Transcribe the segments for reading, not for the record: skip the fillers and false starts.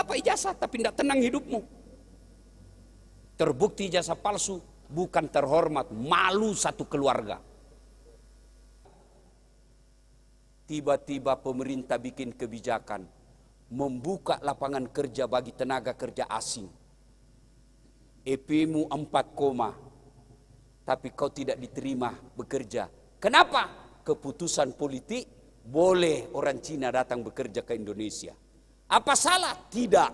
dapat ijazah tapi tidak tenang hidupmu. Terbukti ijazah palsu, bukan terhormat, malu satu keluarga. Tiba-tiba pemerintah bikin kebijakan membuka lapangan kerja bagi tenaga kerja asing. EP-mu 4, tapi kau tidak diterima bekerja. Kenapa? Keputusan politik, boleh orang Cina datang bekerja ke Indonesia. Apa salah? Tidak.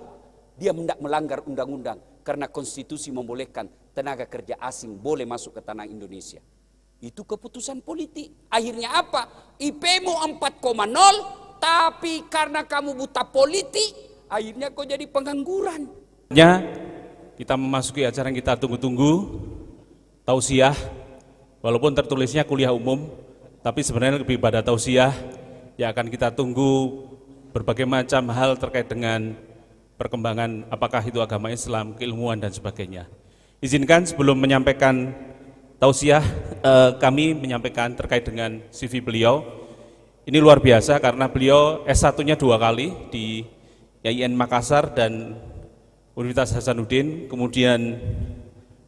Dia tidak melanggar undang-undang karena konstitusi membolehkan tenaga kerja asing boleh masuk ke tanah Indonesia. Itu keputusan politik. Akhirnya apa? IP-mu 4,0, tapi karena kamu buta politik, akhirnya kau jadi pengangguran. Kita memasuki acara yang kita tunggu-tunggu, tausiah. Walaupun tertulisnya kuliah umum, tapi sebenarnya lebih pada tausiah yang akan kita tunggu berbagai macam hal terkait dengan perkembangan apakah itu agama Islam, keilmuan dan sebagainya. Izinkan sebelum menyampaikan tausiah, kami menyampaikan terkait dengan CV beliau. Ini luar biasa karena beliau S1-nya 2 kali di IAIN Makassar dan Universitas Hasanuddin, kemudian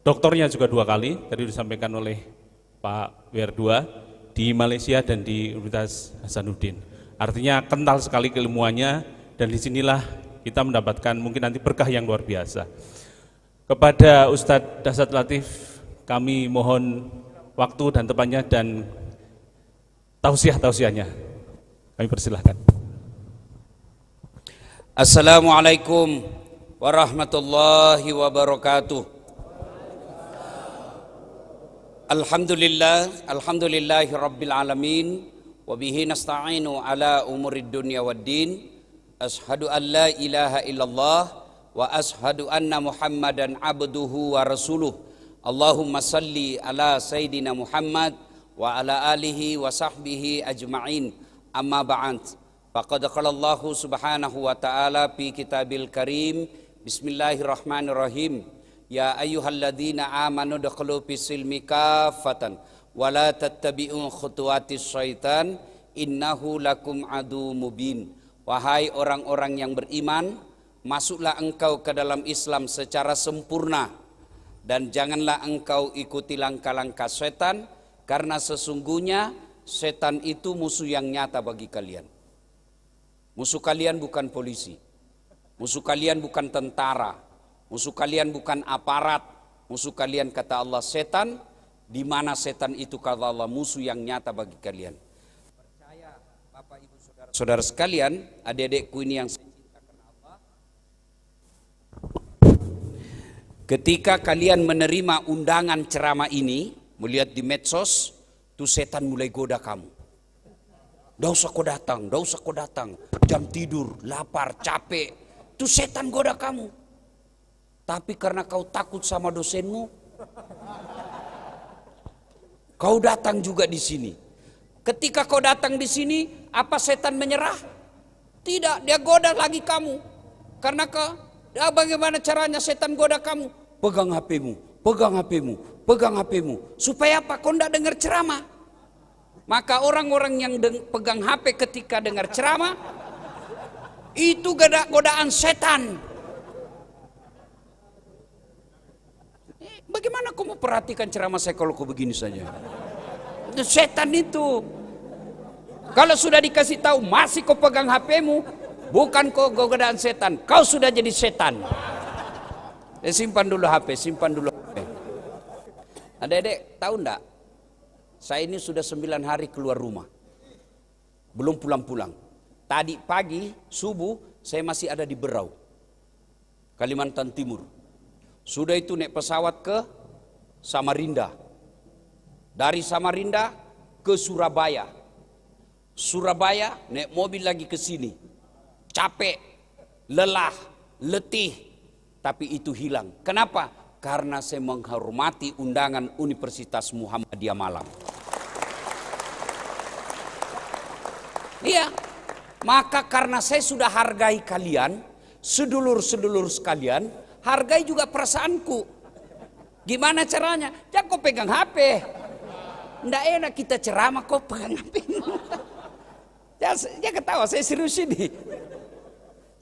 doktornya juga 2 kali, tadi disampaikan oleh Pak WR2 di Malaysia dan di Universitas Hasanuddin. Artinya kental sekali keilmuannya dan disinilah kita mendapatkan mungkin nanti berkah yang luar biasa. Kepada Ustadz Dasat Latif, kami mohon waktu dan tempatnya dan tausiah-tausiahnya. Kami persilahkan. Assalamualaikum warahmatullahi wabarakatuh. Alhamdulillahi rabbil alamin, wa bihi nasta'inu ala umurid dunya waddin. Ashhadu an la ilaha illallah wa ashhadu anna Muhammadan abduhu wa rasuluh. Allahumma salli ala Sayyidina Muhammad wa ala alihi wa sahbihi ajma'in. Amma ba'd. Faqad qala Allah subhanahu wa ta'ala fi kitabil karim. Bismillahirrahmanirrahim. Ya ayyuhalladzina amanu dakhulu fis silmi kaffatan wa la tattabi'u khutuwatis syaitan innahu lakum adu mubin. Wahai orang-orang yang beriman, masuklah engkau ke dalam Islam secara sempurna dan janganlah engkau ikuti langkah-langkah setan, karena sesungguhnya setan itu musuh yang nyata bagi kalian. Musuh kalian bukan polisi, musuh kalian bukan tentara, musuh kalian bukan aparat, musuh kalian kata Allah setan. Di mana setan itu kata Allah musuh yang nyata bagi kalian. Percaya Bapak Ibu saudara sekalian, adik-adikku ini yang saya cinta karena Allah. Ketika kalian menerima undangan ceramah ini, melihat di medsos, tuh setan mulai goda kamu. Nggak usah kau datang, nggak usah kau datang. Jam tidur, lapar, capek. Tuh setan goda kamu. Tapi karena kau takut sama dosenmu, kau datang juga di sini. Ketika kau datang di sini, apa setan menyerah? Tidak, dia goda lagi kamu. Karena bagaimana caranya setan goda kamu? Pegang HP-mu, pegang HP-mu, pegang HP-mu. Supaya apa? Kau tidak dengar ceramah. Maka orang-orang yang pegang HP ketika dengar ceramah, itu godaan setan. Bagaimana kau mau perhatikan ceramah saya kalau kau begini saja? Itu setan itu. Kalau sudah dikasih tahu masih kau pegang HP-mu, bukan kau godaan setan, kau sudah jadi setan. Simpan dulu HP, simpan dulu HP. Adik-adik tahu enggak? Saya ini sudah 9 hari keluar rumah. Belum pulang-pulang. Tadi pagi, subuh, saya masih ada di Berau, Kalimantan Timur. Sudah itu naik pesawat ke Samarinda. Dari Samarinda ke Surabaya. Surabaya naik mobil lagi ke sini. Capek, lelah, letih, tapi itu hilang. Kenapa? Karena saya menghormati undangan Universitas Muhammadiyah Malang. Iya, maka karena saya sudah hargai kalian, sedulur-sedulur sekalian, hargai juga perasaanku. Gimana caranya? Jangan kau pegang HP. Nggak enak kita ceramah kau pegang HP. Ya ketawa, saya serius ini.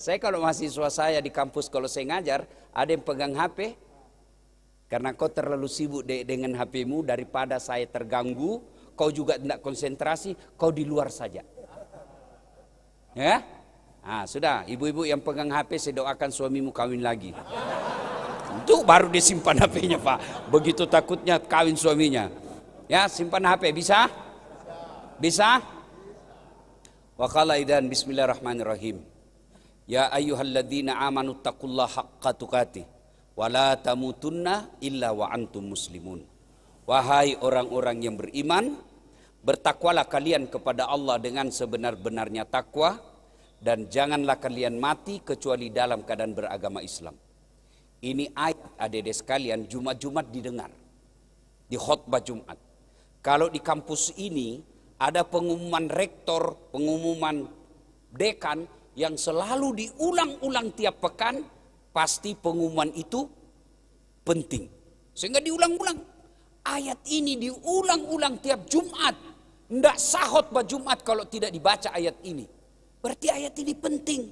Saya kalau mahasiswa saya di kampus kalau saya ngajar, ada yang pegang HP, karena kau terlalu sibuk dengan HP-mu daripada saya terganggu, kau juga tidak konsentrasi, kau di luar saja. Ya? Nah, sudah, ibu-ibu yang pegang HP, saya doakan suamimu kawin lagi. Itu baru disimpan HP-nya, Pak. Begitu takutnya kawin suaminya. Ya, simpan HP, bisa? Bisa? Wa qala idan bismillahirrahmanirrahim. Ya ayyuhalladzina amanu taqullaha haqqa tuqatih wa la tamutunna illa wa antum muslimun. Wahai orang-orang yang beriman, bertakwalah kalian kepada Allah dengan sebenar-benarnya takwa, dan janganlah kalian mati kecuali dalam keadaan beragama Islam. Ini ayat adik-adik sekalian Jumat-Jumat didengar di khutbah Jumat. Kalau di kampus ini ada pengumuman rektor, pengumuman dekan yang selalu diulang-ulang tiap pekan, pasti pengumuman itu penting. Sehingga diulang-ulang. Ayat ini diulang-ulang tiap Jumat. Tidak sah khutbah Jumat kalau tidak dibaca ayat ini. Berarti ayat ini penting.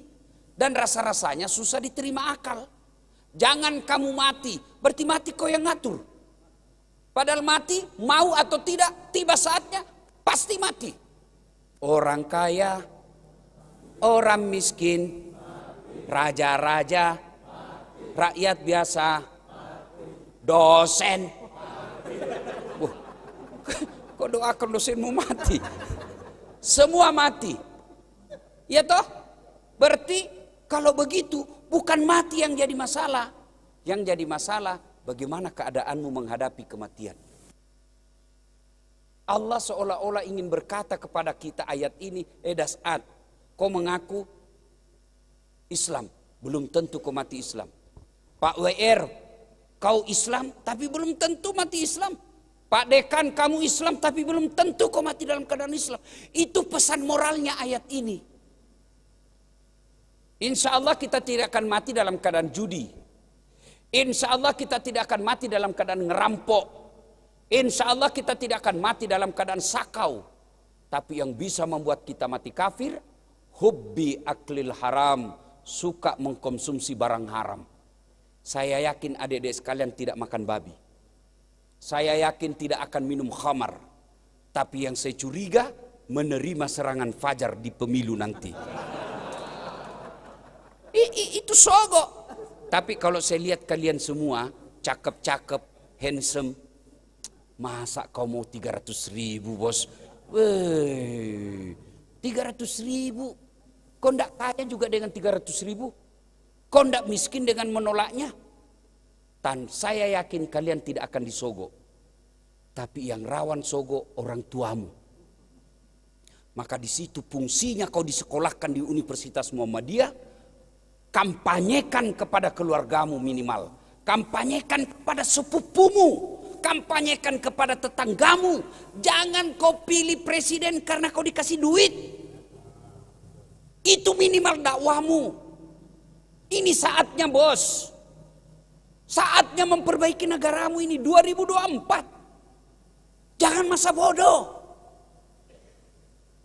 Dan rasa-rasanya susah diterima akal. Jangan kamu mati, berarti mati kau yang ngatur. Padahal mati, mau atau tidak, tiba saatnya, pasti mati. Orang kaya, orang miskin, raja-raja, rakyat biasa, dosen. Kok doakan dosenmu mati? Semua mati. Ya toh? Berarti kalau begitu bukan mati yang jadi masalah. Yang jadi masalah bagaimana keadaanmu menghadapi kematian. Allah seolah-olah ingin berkata kepada kita ayat ini, dasat, kau mengaku Islam, belum tentu kau mati Islam. Pak WR, kau Islam tapi belum tentu mati Islam. Pak Dekan, kamu Islam tapi belum tentu kau mati dalam keadaan Islam. Itu pesan moralnya ayat ini. Insya Allah kita tidak akan mati dalam keadaan judi. Insya Allah kita tidak akan mati dalam keadaan ngerampok. Insya Allah kita tidak akan mati dalam keadaan sakau. Tapi yang bisa membuat kita mati kafir, hubbi aklil haram, suka mengkonsumsi barang haram. Saya yakin adik-adik sekalian tidak makan babi. Saya yakin tidak akan minum khamar. Tapi yang saya curiga menerima serangan fajar di pemilu nanti. Itu sogok. Tapi kalau saya lihat kalian semua cakep-cakep, handsome, masa kau mau 300.000 bos? Weh, 300.000. Kau ndak kaya juga dengan 300.000? Kau ndak miskin dengan menolaknya? Dan saya yakin kalian tidak akan disogok. Tapi yang rawan sogok orang tuamu. Maka di situ fungsinya kau disekolahkan di Universitas Muhammadiyah, kampanyekan kepada keluargamu minimal. Kampanyekan kepada sepupumu. Kampanyekan kepada tetanggamu. Jangan kau pilih presiden karena kau dikasih duit. Itu minimal dakwahmu. Ini saatnya bos. Saatnya memperbaiki negaramu ini 2024. Jangan masa bodoh.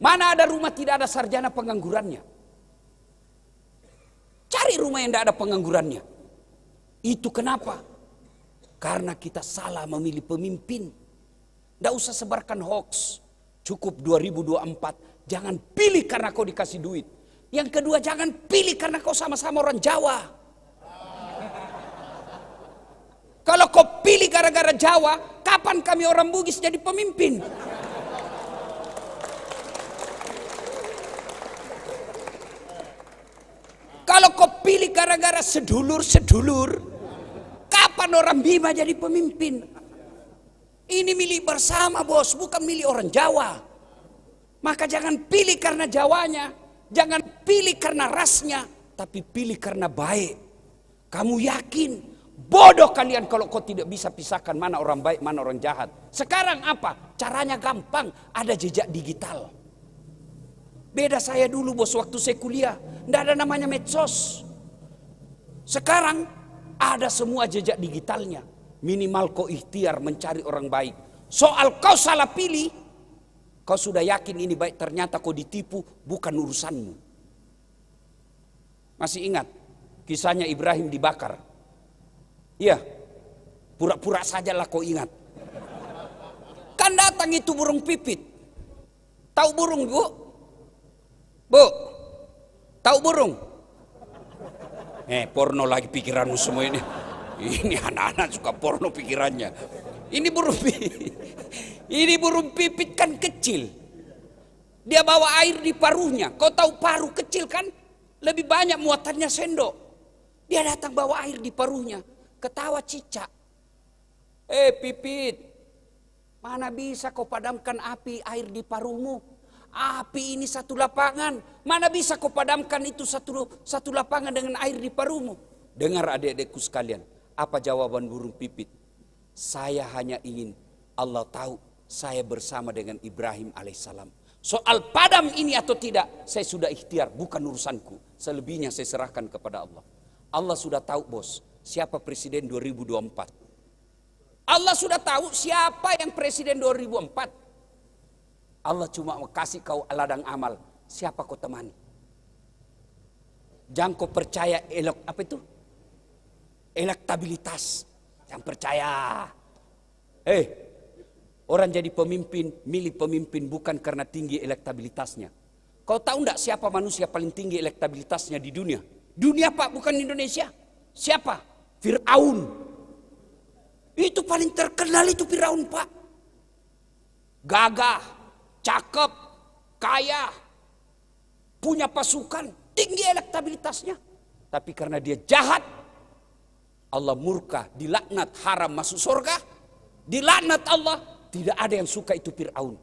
Mana ada rumah tidak ada sarjana penganggurannya? Cari rumah yang tidak ada penganggurannya. Itu kenapa? Karena kita salah memilih pemimpin. Tidak usah sebarkan hoax. Cukup 2024. Jangan pilih karena kau dikasih duit. Yang kedua, jangan pilih karena kau sama-sama orang Jawa. Kalau kau pilih gara-gara Jawa, kapan kami orang Bugis jadi pemimpin? Kalau kau pilih gara-gara sedulur-sedulur, kapan orang Bima jadi pemimpin? Ini milik bersama bos, bukan milik orang Jawa. Maka jangan pilih karena Jawanya, jangan pilih karena rasnya, tapi pilih karena baik. Kamu yakin? Bodoh kalian kalau kau tidak bisa pisahkan mana orang baik, mana orang jahat. Sekarang apa? Caranya gampang, ada jejak digital. Beda saya dulu bos waktu saya kuliah, tidak ada namanya medsos. Sekarang ada semua jejak digitalnya. Minimal kau ikhtiar mencari orang baik. Soal kau salah pilih, kau sudah yakin ini baik, ternyata kau ditipu, bukan urusanmu. Masih ingat kisahnya Ibrahim dibakar? Iya, pura-pura sajalah kau ingat. Kan datang itu burung pipit. Tahu burung, Bu? Bu, tahu burung? Porno lagi pikiranmu semua ini. Ini anak-anak suka porno pikirannya. Ini burung pipit. Ini burung pipit kan kecil. Dia bawa air di paruhnya. Kau tahu paruh kecil kan? Lebih banyak muatannya sendok. Dia datang bawa air di paruhnya. Ketawa cicak. Pipit. Mana bisa kau padamkan api air di paruhmu? Api ini satu lapangan. Mana bisa kau padamkan itu satu lapangan dengan air di paruhmu? Dengar adik-adikku sekalian. Apa jawaban burung pipit? Saya hanya ingin Allah tahu saya bersama dengan Ibrahim alaihissalam. Soal padam ini atau tidak, saya sudah ikhtiar, bukan urusanku. Selebihnya saya serahkan kepada Allah. Allah sudah tahu, bos, siapa presiden 2024. Allah sudah tahu siapa yang presiden 2024. Allah cuma mau kasih kau ladang amal. Siapa kau temani? Jangan kau percaya elektabilitas. Yang percaya. Orang jadi pemimpin, milih pemimpin bukan karena tinggi elektabilitasnya. Kau tahu enggak siapa manusia paling tinggi elektabilitasnya di dunia? Dunia, Pak, bukan Indonesia. Siapa? Fir'aun. Itu paling terkenal itu Fir'aun, Pak. Gagah, cakep, kaya, punya pasukan, tinggi elektabilitasnya. Tapi karena dia jahat, Allah murka, dilaknat, haram masuk surga. Dilaknat Allah, tidak ada yang suka itu Fir'aun.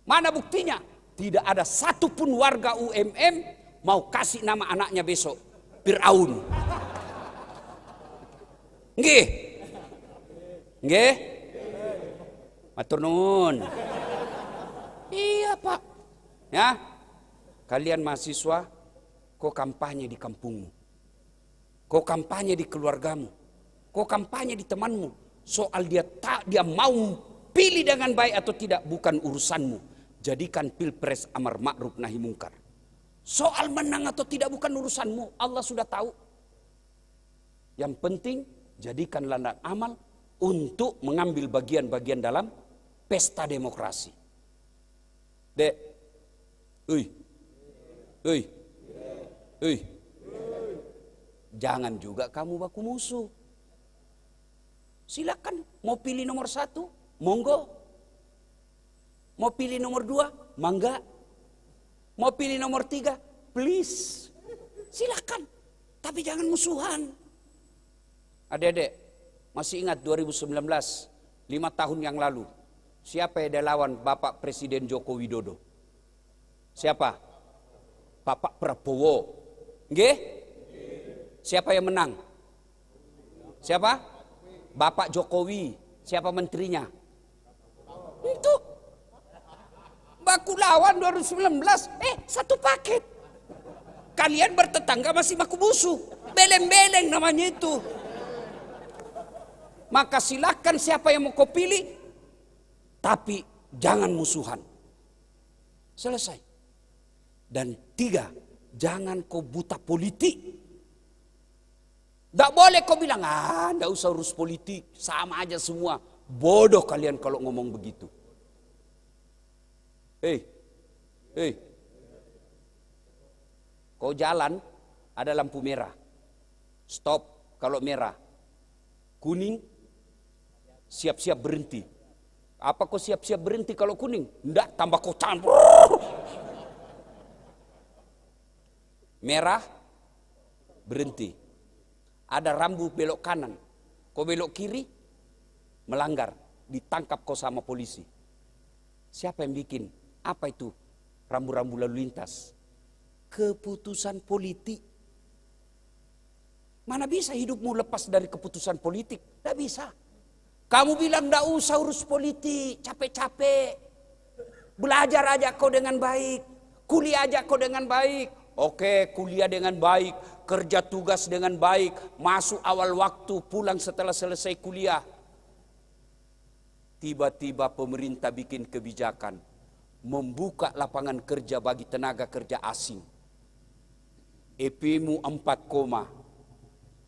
Mana buktinya? Tidak ada satupun warga UMM mau kasih nama anaknya besok Fir'aun. Nggih? Nggih? Matur nuwun. Iya, Pak. Ya. Kalian mahasiswa, kau kampanye di kampungmu. Kau kampanye di keluargamu. Kau kampanye di temanmu. Soal dia mau pilih dengan baik atau tidak bukan urusanmu. Jadikan pilpres amar ma'ruf nahi mungkar. Soal menang atau tidak bukan urusanmu. Allah sudah tahu. Yang penting jadikan ladang amal untuk mengambil bagian-bagian dalam pesta demokrasi. Dek. Jangan juga kamu baku musuh. Silakan mau pilih nomor 1, monggo. Mau pilih nomor 2, mangga. Mau pilih nomor 3, please. Silakan. Tapi jangan musuhan. Adik-adik, masih ingat 2019, 5 tahun yang lalu. Siapa yang lawan Bapak Presiden Joko Widodo? Siapa? Bapak Prabowo. Nggih? Siapa yang menang? Siapa? Bapak Jokowi. Siapa menterinya? Itu. Baku lawan 2019. Satu paket. Kalian bertetangga masih baku musuh. Beleng-beleng namanya itu. Maka silakan siapa yang mau kau pilih. Tapi jangan musuhan. Selesai. Dan 3, jangan kau buta politik. Tidak boleh kau bilang, tidak usah urus politik, sama aja semua. Bodoh kalian kalau ngomong begitu. Kau jalan, ada lampu merah. Stop kalau merah. Kuning, siap-siap berhenti. Apa kau siap-siap berhenti kalau kuning? Tidak, tambah kau campur. Merah, berhenti. Ada rambu belok kanan, kau belok kiri, melanggar, ditangkap kau sama polisi. Siapa yang bikin? Apa itu? Rambu-rambu lalu lintas. Keputusan politik. Mana bisa hidupmu lepas dari keputusan politik? Tidak bisa. Kamu bilang tidak usah urus politik, capek-capek. Belajar aja kau dengan baik, kuliah aja kau dengan baik. Oke, kuliah dengan baik, kerja tugas dengan baik, masuk awal waktu, pulang setelah selesai kuliah. Tiba-tiba pemerintah bikin kebijakan, membuka lapangan kerja bagi tenaga kerja asing. EP-mu 4 koma,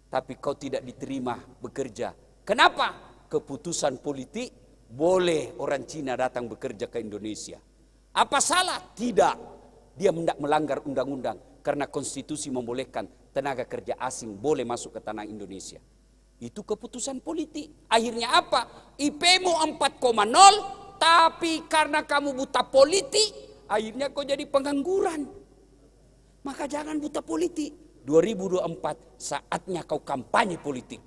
tapi kau tidak diterima bekerja. Kenapa? Keputusan politik, boleh orang Cina datang bekerja ke Indonesia. Apa salah? Tidak. Dia tidak melanggar undang-undang karena konstitusi membolehkan tenaga kerja asing boleh masuk ke tanah Indonesia. Itu keputusan politik. Akhirnya apa? IP-mu 4,0, tapi karena kamu buta politik, akhirnya kau jadi pengangguran. Maka jangan buta politik. 2024 saatnya kau kampanye politik.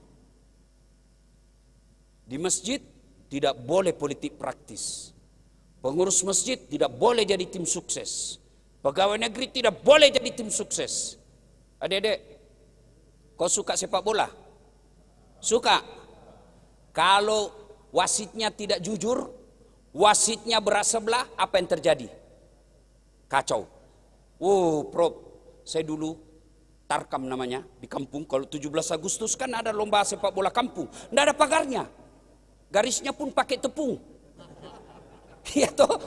Di masjid tidak boleh politik praktis. Pengurus masjid tidak boleh jadi tim sukses. Pegawai negeri tidak boleh jadi tim sukses. Adik-adik, kau suka sepak bola? Suka? Kalau wasitnya tidak jujur, wasitnya berat sebelah, apa yang terjadi? Kacau. Prof, saya dulu Tarkam namanya di kampung. Kalau 17 Agustus kan ada lomba sepak bola kampung. Tidak ada pagarnya. Garisnya pun pakai tepung. Iya toh?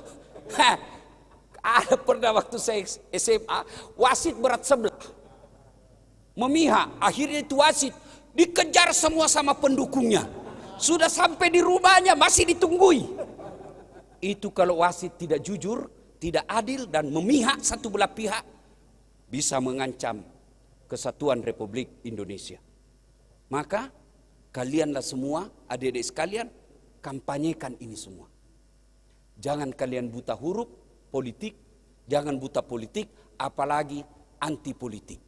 Ada pernah waktu saya SMA, wasit berat sebelah. Memihak, akhirnya itu wasit dikejar semua sama pendukungnya. Sudah sampai di rumahnya masih ditunggui. Itu kalau wasit tidak jujur, tidak adil dan memihak satu belah pihak, bisa mengancam kesatuan Republik Indonesia. Maka kalianlah semua, adik-adik sekalian, kampanyekan ini semua. Jangan kalian buta huruf politik, jangan buta politik, apalagi anti politik.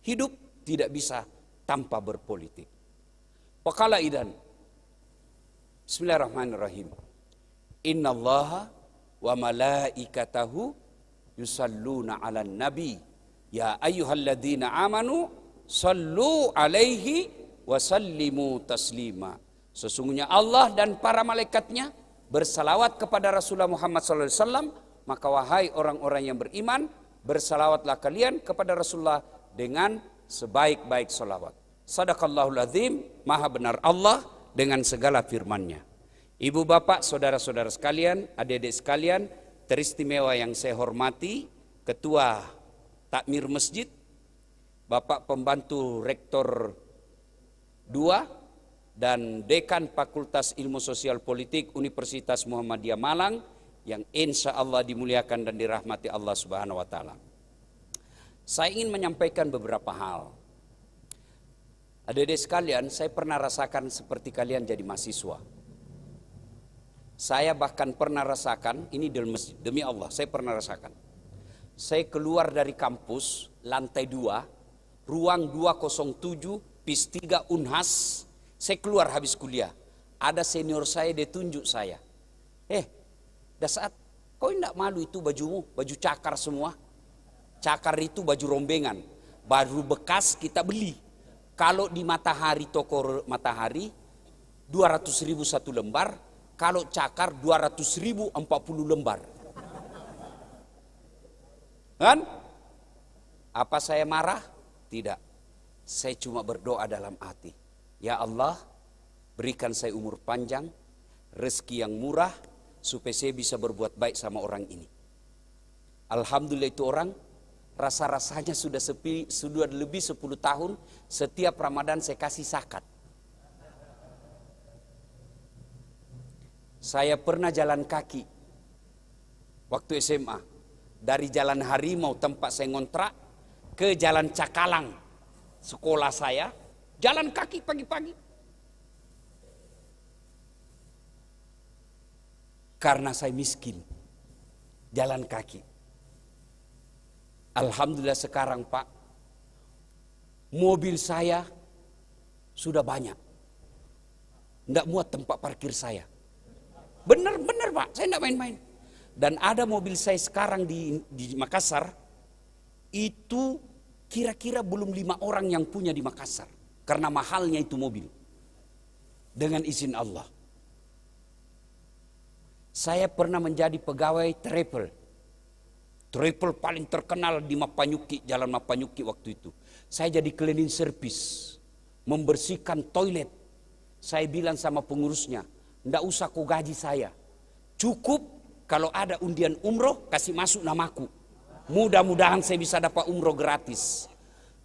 Hidup tidak bisa tanpa berpolitik. Waqala idan. Bismillahirrahmanirrahim. Innallaha wa malaikatahu yusalluna 'alan nabi. Ya ayyuhalladzina amanu sallu 'alaihi wa sallimu taslima. Sesungguhnya Allah dan para malaikatnya bersalawat kepada Rasulullah Muhammad SAW. Maka wahai orang-orang yang beriman, bersalawatlah kalian kepada Rasulullah dengan sebaik-baik salawat. Sadaqallahul azim, maha benar Allah dengan segala firman-Nya. Ibu bapak, saudara-saudara sekalian, adik-adik sekalian, teristimewa yang saya hormati, Ketua Takmir Masjid, Bapak Pembantu Rektor 2 dan Dekan Fakultas Ilmu Sosial Politik Universitas Muhammadiyah Malang, yang insya Allah dimuliakan dan dirahmati Allah Subhanahu wa Ta'ala. Saya ingin menyampaikan beberapa hal. Adik-adik sekalian, saya pernah rasakan seperti kalian jadi mahasiswa. Saya bahkan pernah rasakan, ini demi Allah, saya pernah rasakan. Saya keluar dari kampus, lantai 2, ruang 207, PIS 3 Unhas. Saya keluar habis kuliah. Ada senior saya, dia tunjuk saya. Dah saat, kau tidak malu itu bajumu, baju cakar semua. Cakar itu baju rombengan, baru bekas kita beli. Kalau di Matahari, toko Matahari, 200.000 satu lembar. Kalau cakar 200.000 40 lembar. Kan? Apa saya marah? Tidak. Saya cuma berdoa dalam hati. Ya Allah, berikan saya umur panjang, rezeki yang murah, supaya saya bisa berbuat baik sama orang ini. Alhamdulillah itu orang, rasa-rasanya sudah lebih 10 tahun, setiap Ramadan saya kasih zakat. Saya pernah jalan kaki, waktu SMA, dari Jalan Harimau tempat saya ngontrak, ke Jalan Cakalang, sekolah saya, jalan kaki pagi-pagi. Karena saya miskin, jalan kaki. Alhamdulillah sekarang Pak, mobil saya sudah banyak. Tidak muat tempat parkir saya. Benar-benar Pak, saya tidak main-main. Dan ada mobil saya sekarang di Makassar, itu kira-kira belum 5 orang yang punya di Makassar. Karena mahalnya itu mobil. Dengan izin Allah. Saya pernah menjadi pegawai travel. Travel paling terkenal di Mapanyuki, Jalan Mapanyuki waktu itu. Saya jadi cleaning service, membersihkan toilet. Saya bilang sama pengurusnya, ndak usah kau gaji saya. Cukup kalau ada undian umroh, kasih masuk namaku. Mudah-mudahan saya bisa dapat umroh gratis.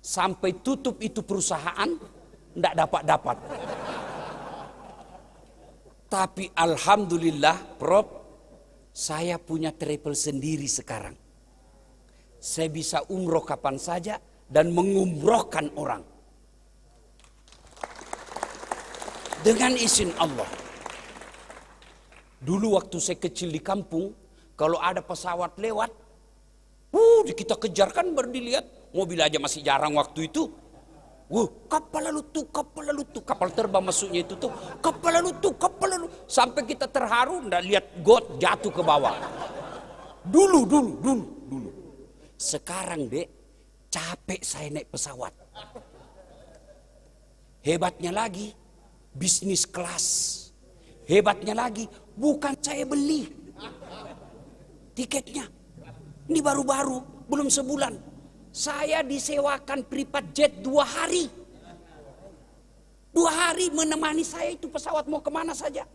Sampai tutup itu perusahaan, enggak dapat-dapat. Tapi alhamdulillah, Prof, saya punya travel sendiri sekarang. Saya bisa umroh kapan saja dan mengumrohkan orang. Dengan izin Allah. Dulu waktu saya kecil di kampung, kalau ada pesawat lewat, kita kejar kan baru dilihat. Mobil aja masih jarang waktu itu. Kapal lalu tuh, kapal terbang masuknya itu tuh, kapal lalu tuh. Sampai kita terharu, ndak lihat got jatuh ke bawah. Dulu. Sekarang dek, capek saya naik pesawat. Hebatnya lagi, bisnis kelas. Hebatnya lagi, bukan saya beli tiketnya. Ini baru-baru, belum sebulan. Saya disewakan private jet 2 hari. 2 hari menemani saya itu pesawat mau kemana saja.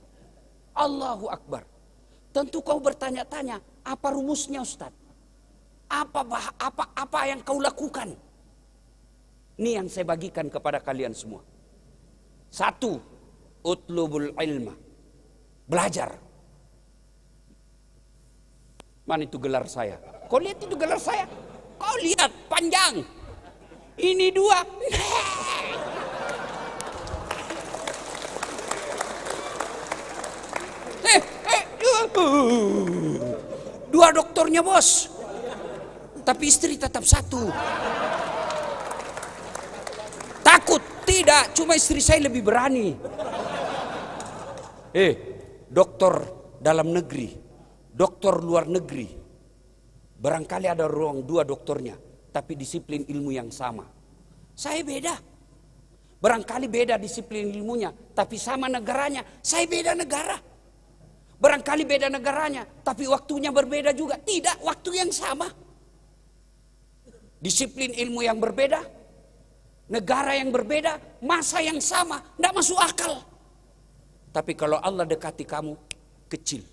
Allahu Akbar. Tentu kau bertanya-tanya, apa rumusnya Ustaz? Apa yang kau lakukan? Ini yang saya bagikan kepada kalian semua. 1, utlubul ilma. Belajar. Mana itu gelar saya? Kau lihat itu gelar saya? Kau lihat panjang. Ini 2. Dua doktornya bos. Tapi istri tetap 1. Takut? Tidak, cuma istri saya lebih berani. Dokter dalam negeri, dokter luar negeri. Barangkali ada ruang 2 dokternya, tapi disiplin ilmu yang sama. Saya beda. Barangkali beda disiplin ilmunya, tapi sama negaranya. Saya beda negara. Barangkali beda negaranya, tapi waktunya berbeda juga. Tidak, waktu yang sama. Disiplin ilmu yang berbeda, negara yang berbeda, masa yang sama. Tidak masuk akal. Tapi kalau Allah dekati kamu, kecil.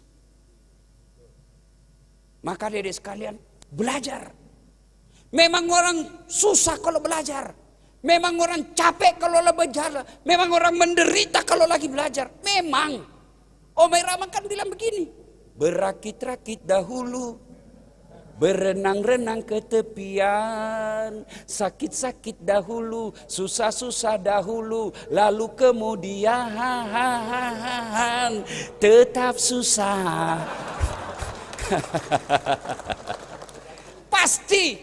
Maka adik sekalian, belajar. Memang orang susah kalau belajar. Memang orang capek kalau belajar. Memang orang menderita kalau lagi belajar. Memang. Omai Rama kan bilang begini. Berakit-rakit dahulu. Berenang-renang ke tepian. Sakit-sakit dahulu. Susah-susah dahulu. Lalu kemudian tetap susah. Pasti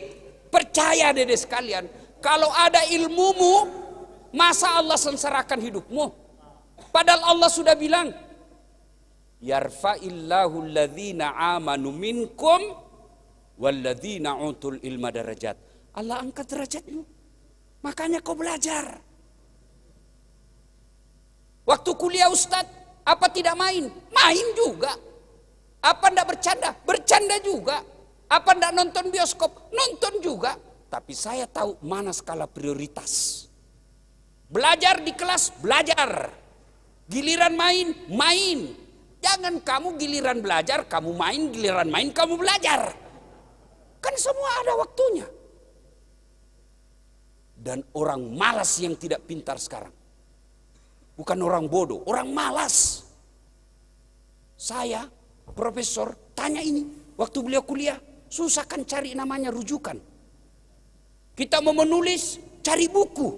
percaya dede sekalian, kalau ada ilmumu, masa Allah sengsarakan hidupmu? Padahal Allah sudah bilang, yarfa'illahu alladhina amanu minkum walladhina utul ilma darajat. Allah angkat derajatmu. Makanya kau belajar. Waktu kuliah Ustaz, apa tidak main? Main juga. Apa ndak bercanda? Bercanda juga. Apa ndak nonton bioskop? Nonton juga. Tapi saya tahu mana skala prioritas. Belajar di kelas, belajar. Giliran main, main. Jangan kamu giliran belajar, kamu main, giliran main, kamu belajar. Kan semua ada waktunya. Dan orang malas yang tidak pintar sekarang. Bukan orang bodoh, orang malas. Saya profesor tanya ini waktu beliau kuliah, susah kan cari namanya rujukan. Kita mau menulis, cari buku.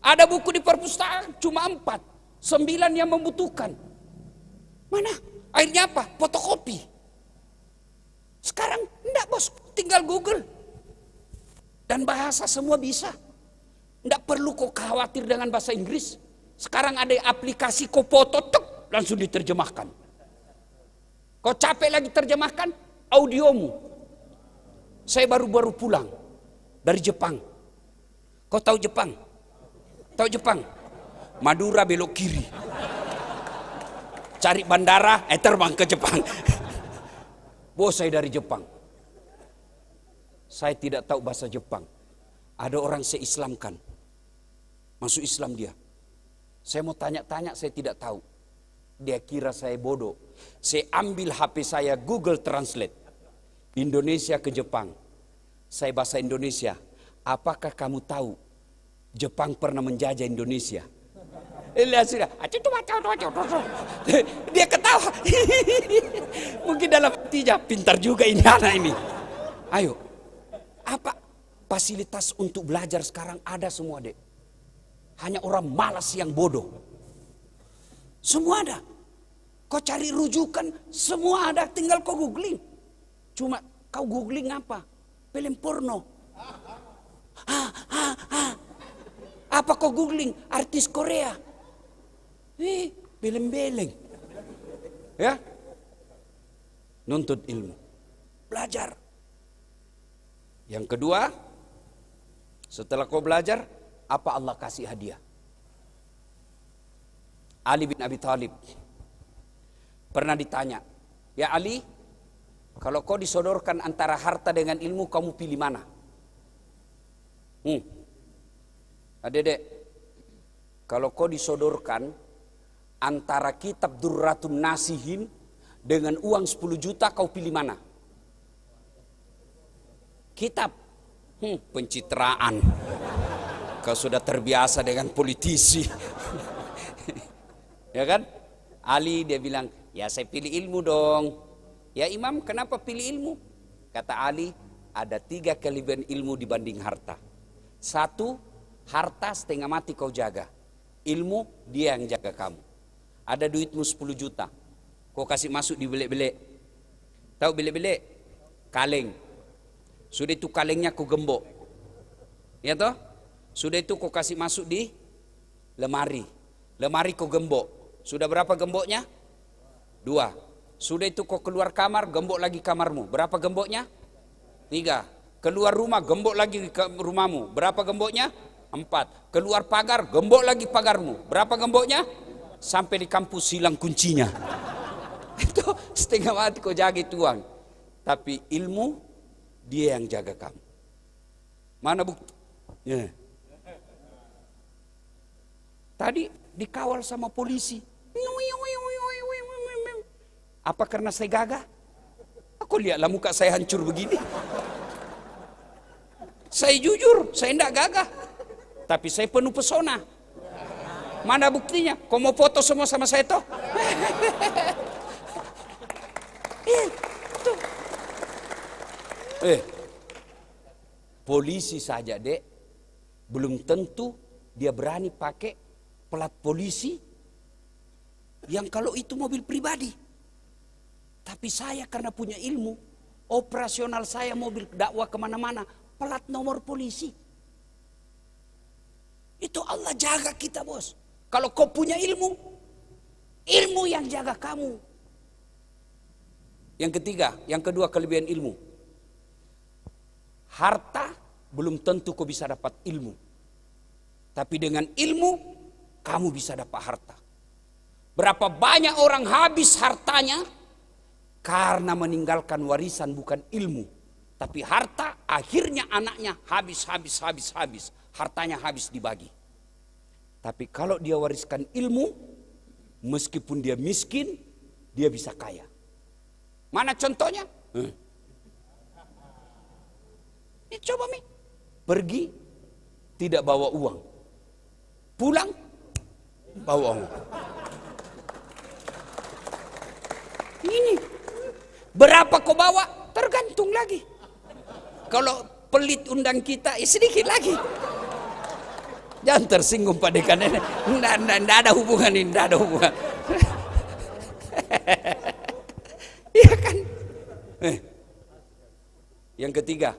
Ada buku di perpustakaan cuma 4, 9 yang membutuhkan. Mana? Akhirnya apa? Fotokopi. Sekarang enggak bos, tinggal Google. Dan bahasa semua bisa. Enggak perlu kau khawatir dengan bahasa Inggris. Sekarang ada aplikasi kau foto, tek, langsung diterjemahkan. Kau capek lagi terjemahkan audiomu. Saya baru-baru pulang dari Jepang. Kau tahu Jepang? Tahu Jepang? Madura belok kiri. Cari bandara, terbang ke Jepang. Bos saya dari Jepang. Saya tidak tahu bahasa Jepang. Ada orang saya Islamkan. Masuk Islam dia. Saya mau tanya-tanya, saya tidak tahu. Dia kira saya bodoh. Saya ambil HP saya Google Translate. Indonesia ke Jepang. Saya bahasa Indonesia. apakah kamu tahu Jepang pernah menjajah Indonesia? Lihat sudah, dia ketawa. Mungkin dalam hatinya, pintar juga ini anak ini. Ayo, apa fasilitas untuk belajar sekarang ada semua, Dek. Hanya orang malas yang bodoh. Semua ada. Kau cari rujukan, semua ada, tinggal kau googling. Cuma kau googling apa? Film porno. Apa kau googling? Artis Korea. Beleng-beleng. Ya? Nuntut ilmu. Belajar. Yang kedua, setelah kau belajar, apa Allah kasih hadiah? Ali bin Abi Thalib pernah ditanya, ya Ali, kalau kau disodorkan antara harta dengan ilmu, kamu pilih mana? Adek, kalau kau disodorkan antara kitab Durratun Nasihin dengan uang 10 juta, kau pilih mana? Kitab. Pencitraan. Kau sudah terbiasa dengan politisi. Ya kan? Ali dia bilang, ya saya pilih ilmu dong. Ya Imam, kenapa pilih ilmu? Kata Ali, ada 3 kelebihan ilmu dibanding harta. 1, harta setengah mati kau jaga. Ilmu dia yang jaga kamu. Ada duitmu 10 juta. Kau kasih masuk di belek-belek. Tahu belek-belek? Kaleng. Sudah itu kalengnya kau gembok. Ya toh? Sudah itu kau kasih masuk di lemari. Lemari kau gembok. Sudah berapa gemboknya? 2. Sudah itu kau keluar kamar, gembok lagi kamarmu. Berapa gemboknya? 3. Keluar rumah, gembok lagi ke rumahmu. Berapa gemboknya? 4. Keluar pagar, gembok lagi pagarmu. Berapa gemboknya? Sampai di kampus hilang kuncinya. Itu setengah mati kau jaga itu uang. Tapi ilmu, dia yang jaga kamu. Mana bukti? Ya. Tadi dikawal sama polisi. Apa karena saya gagah? Aku lihatlah muka saya hancur begini. Saya jujur, saya tidak gagah. Tapi saya penuh pesona. Mana buktinya? Kau mau foto semua sama saya toh? Polisi saja, Dek, belum tentu dia berani pakai plat polisi yang kalau itu mobil pribadi. Tapi saya karena punya ilmu, operasional saya mobil dakwah kemana-mana, plat nomor polisi. Itu Allah jaga kita, bos. Kalau kau punya ilmu, ilmu yang jaga kamu. Yang ketiga, yang kedua kelebihan ilmu. Harta belum tentu kau bisa dapat ilmu. Tapi dengan ilmu, kamu bisa dapat harta. Berapa banyak orang habis hartanya karena meninggalkan warisan bukan ilmu. Tapi harta akhirnya anaknya habis. Hartanya habis dibagi. Tapi kalau dia wariskan ilmu, meskipun dia miskin, dia bisa kaya. Mana contohnya? Ini coba Mi, pergi tidak bawa uang, pulang bawa uang. Ini berapa kau bawa tergantung lagi. Kalau pelit undang kita, sedikit lagi. Jangan tersinggung Pak Dekan. Tidak ada hubungan ini, tidak ada hubungan. Iya kan? Yang ketiga,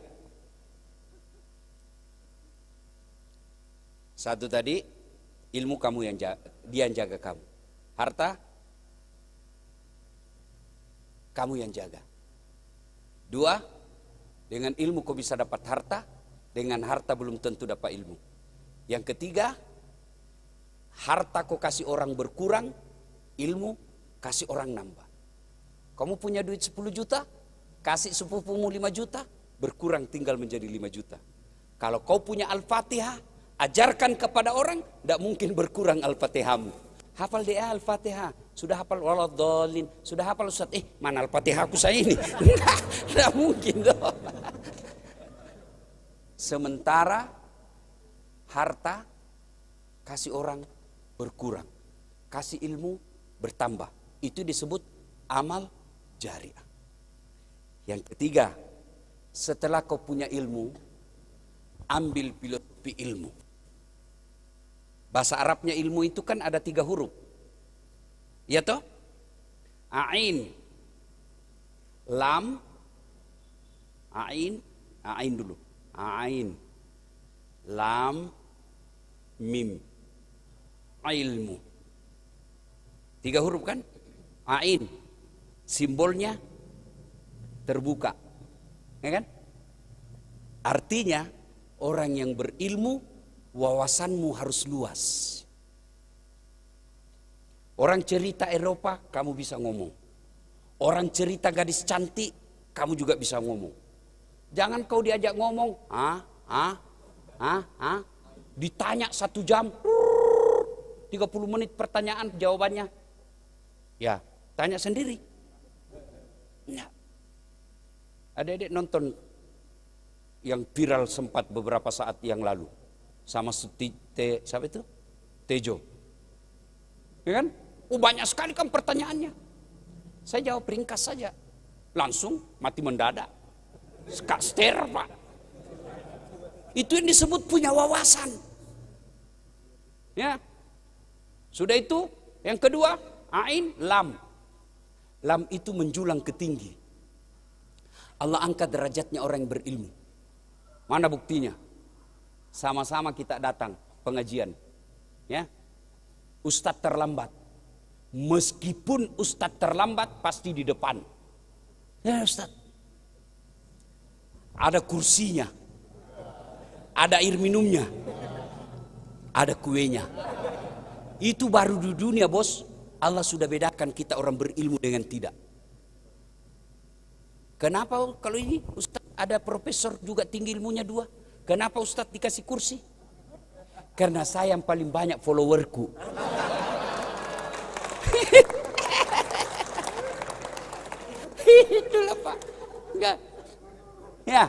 satu tadi ilmu kamu yang jaga, dia yang jaga kamu. Harta kamu yang jaga. 2, dengan ilmu kau bisa dapat harta, dengan harta belum tentu dapat ilmu. Yang ketiga, harta kau kasih orang berkurang, ilmu kasih orang nambah. Kamu punya duit 10 juta, kasih sepupumu 5 juta, berkurang tinggal menjadi 5 juta. Kalau kau punya Al-Fatihah, ajarkan kepada orang, tidak mungkin berkurang Al-Fatihahmu. Hafal dia Al-Fatihah, sudah hafal waladhdallin, sudah hafal Ustaz, mana Al-Fatihah aku saya ini? Tidak mungkin dong. Sementara harta kasih orang berkurang, kasih ilmu bertambah. Itu disebut amal jariah. Yang ketiga, setelah kau punya ilmu, ambil filosofi ilmu. Bahasa Arabnya ilmu itu kan ada 3 huruf. Ya toh? Ain, lam, ain dulu. Ain, lam, mim. Ilmu. 3 huruf kan? Ain. Simbolnya terbuka. Ya kan? Artinya orang yang berilmu, wawasanmu harus luas. Orang cerita Eropa, kamu bisa ngomong. Orang cerita gadis cantik, kamu juga bisa ngomong. Jangan kau diajak ngomong, ditanya 1 jam, 30 menit pertanyaan jawabannya. Ya, tanya sendiri. Ya. Adik-adik nonton yang viral sempat beberapa saat yang lalu sama siapa itu? Tejo. Ya kan? Banyak sekali kan pertanyaannya. Saya jawab ringkas saja. Langsung mati mendadak. Ster, Pak. Itu yang disebut punya wawasan. Ya. Sudah itu, yang kedua, ain, lam. Lam itu menjulang ke tinggi. Allah angkat derajatnya orang yang berilmu. Mana buktinya? Sama-sama kita datang pengajian. Ya. Ustadz terlambat. Meskipun Ustadz terlambat pasti di depan. Ya Ustadz. Ada kursinya. Ada air minumnya. Ada kuenya. Itu baru di dunia, bos. Allah sudah bedakan kita orang berilmu dengan tidak. Kenapa kalau ini Ustadz ada profesor juga tinggi ilmunya 2? Kenapa Ustadz dikasih kursi? Karena saya yang paling banyak followerku. Itulah Pak. Enggak. Ya.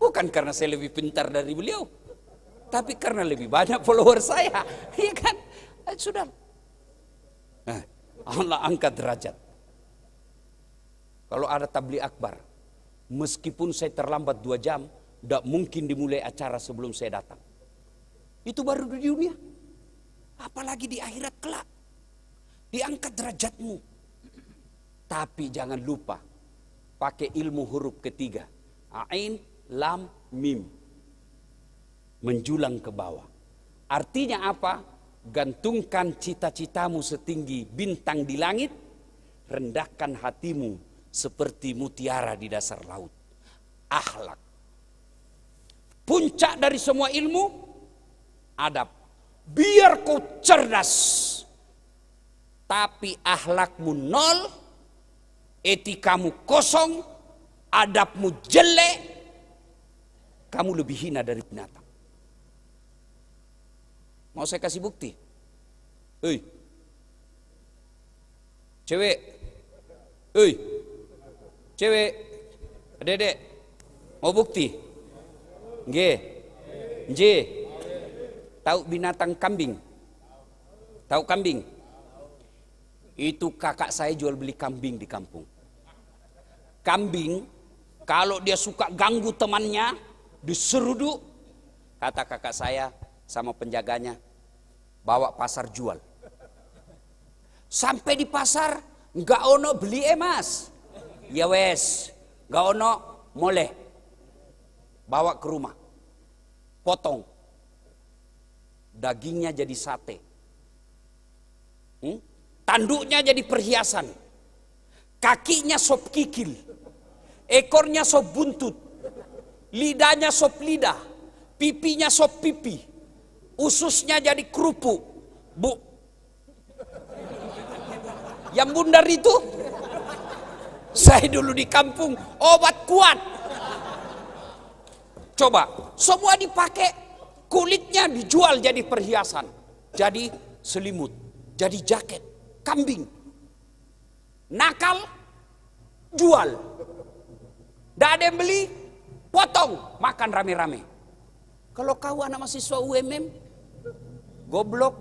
Bukan karena saya lebih pintar dari beliau. Tapi karena lebih banyak follower saya. Iya kan? Sudah. Nah, Allah angkat derajat. Kalau ada tabligh akbar, meskipun saya terlambat 2 jam, tidak mungkin dimulai acara sebelum saya datang. Itu baru di dunia. Apalagi di akhirat kelak. Diangkat derajatmu. Tapi jangan lupa, pakai ilmu huruf ketiga. Ain, lam, mim. Menjulang ke bawah. Artinya apa? Gantungkan cita-citamu setinggi bintang di langit. Rendahkan hatimu seperti mutiara di dasar laut. Akhlak. Puncak dari semua ilmu, adab. Biar kau cerdas, tapi akhlakmu nol, etikamu kosong, adabmu jelek, kamu lebih hina dari binatang. Mau saya kasih bukti? Hei, cewek, hei, cewek, adek-adek, mau bukti? Nge, nje, tahu binatang kambing? Tahu kambing? Itu kakak saya jual beli kambing di kampung. Kambing, kalau dia suka ganggu temannya, diseruduk, kata kakak saya sama penjaganya, bawa pasar jual. Sampai di pasar, nggak ono beli mas. Ya wes, nggak ono moleh. Bawa ke rumah, potong. Dagingnya jadi sate. Tanduknya jadi perhiasan. Kakinya sop kikil. Ekornya sop buntut. Lidahnya sop lidah. Pipinya sop pipi. Ususnya jadi kerupuk. Bu. Yang bundar itu, saya dulu di kampung obat kuat. Coba, semua dipakai, kulitnya dijual jadi perhiasan. Jadi selimut, jadi jaket, kambing. Nakal, jual. Tidak ada yang beli, potong, makan rame-rame. Kalau kau anak mahasiswa UMM, goblok,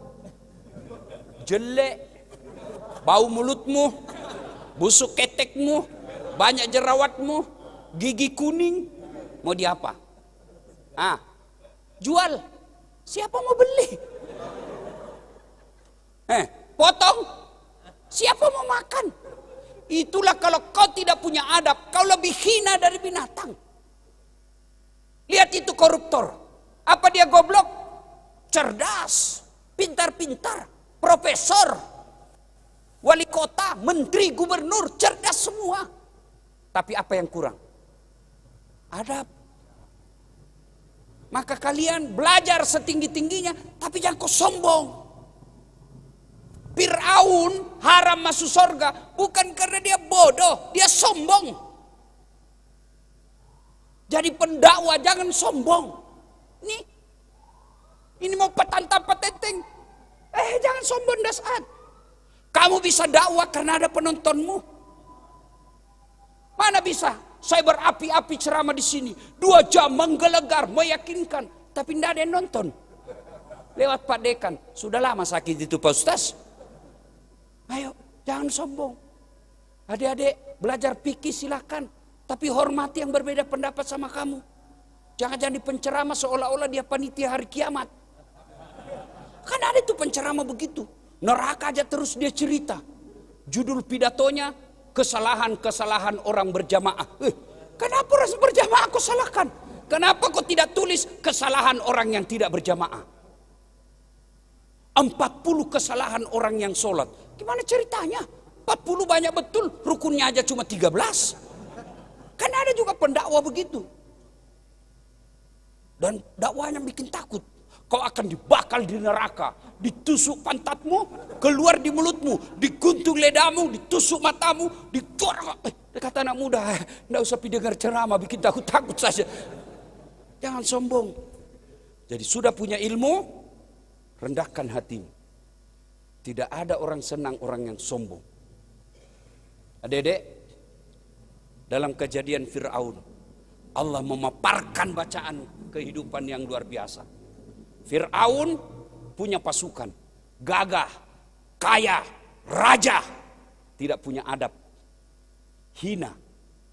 jelek, bau mulutmu, busuk ketekmu, banyak jerawatmu, gigi kuning, mau diapa? Jual. Siapa mau beli? Potong. Siapa mau makan? Itulah kalau kau tidak punya adab, kau lebih hina dari binatang. Lihat itu koruptor. Apa dia goblok? Cerdas, pintar-pintar, profesor, wali kota, menteri, gubernur, cerdas semua. Tapi apa yang kurang? Adab. Maka kalian belajar setinggi-tingginya, tapi jangan kau sombong. Fir'aun haram masuk surga bukan karena dia bodoh, dia sombong. Jadi pendakwa jangan sombong. Ini mau petantang-petenteng. Jangan sombong dasar. Kamu bisa dakwah karena ada penontonmu. Mana bisa? Saya berapi-api ceramah di sini 2 jam menggelegar, meyakinkan, tapi tidak ada yang nonton. Lewat Pak Dekan, sudah lama sakit itu Pak Ustaz. Ayo, jangan sombong. Adik-adik belajar fikih silakan, tapi hormati yang berbeda pendapat sama kamu. Jangan jadi penceramah seolah-olah dia panitia hari kiamat. Kan ada itu penceramah begitu. Neraka aja terus dia cerita. Judul pidatonya, kesalahan-kesalahan orang berjamaah. Kenapa orang berjamaah kau salahkan? Kenapa kau tidak tulis kesalahan orang yang tidak berjamaah? 40 kesalahan orang yang sholat. Gimana ceritanya? 40 banyak betul, rukunnya aja cuma 13. Kan ada juga pendakwa begitu. Dan dakwanya bikin takut. Kau akan dibakar di neraka, ditusuk pantatmu, keluar di mulutmu, diguntung ledamu, ditusuk matamu, dikorok. Kata anak muda, tidak usah dengar ceramah, bikin takut-takut saja. Jangan sombong. Jadi sudah punya ilmu, rendahkan hatimu. Tidak ada orang senang orang yang sombong. Adik-adik, dalam kejadian Fir'aun, Allah memaparkan bacaan kehidupan yang luar biasa. Fir'aun punya pasukan, gagah, kaya, raja, tidak punya adab, hina,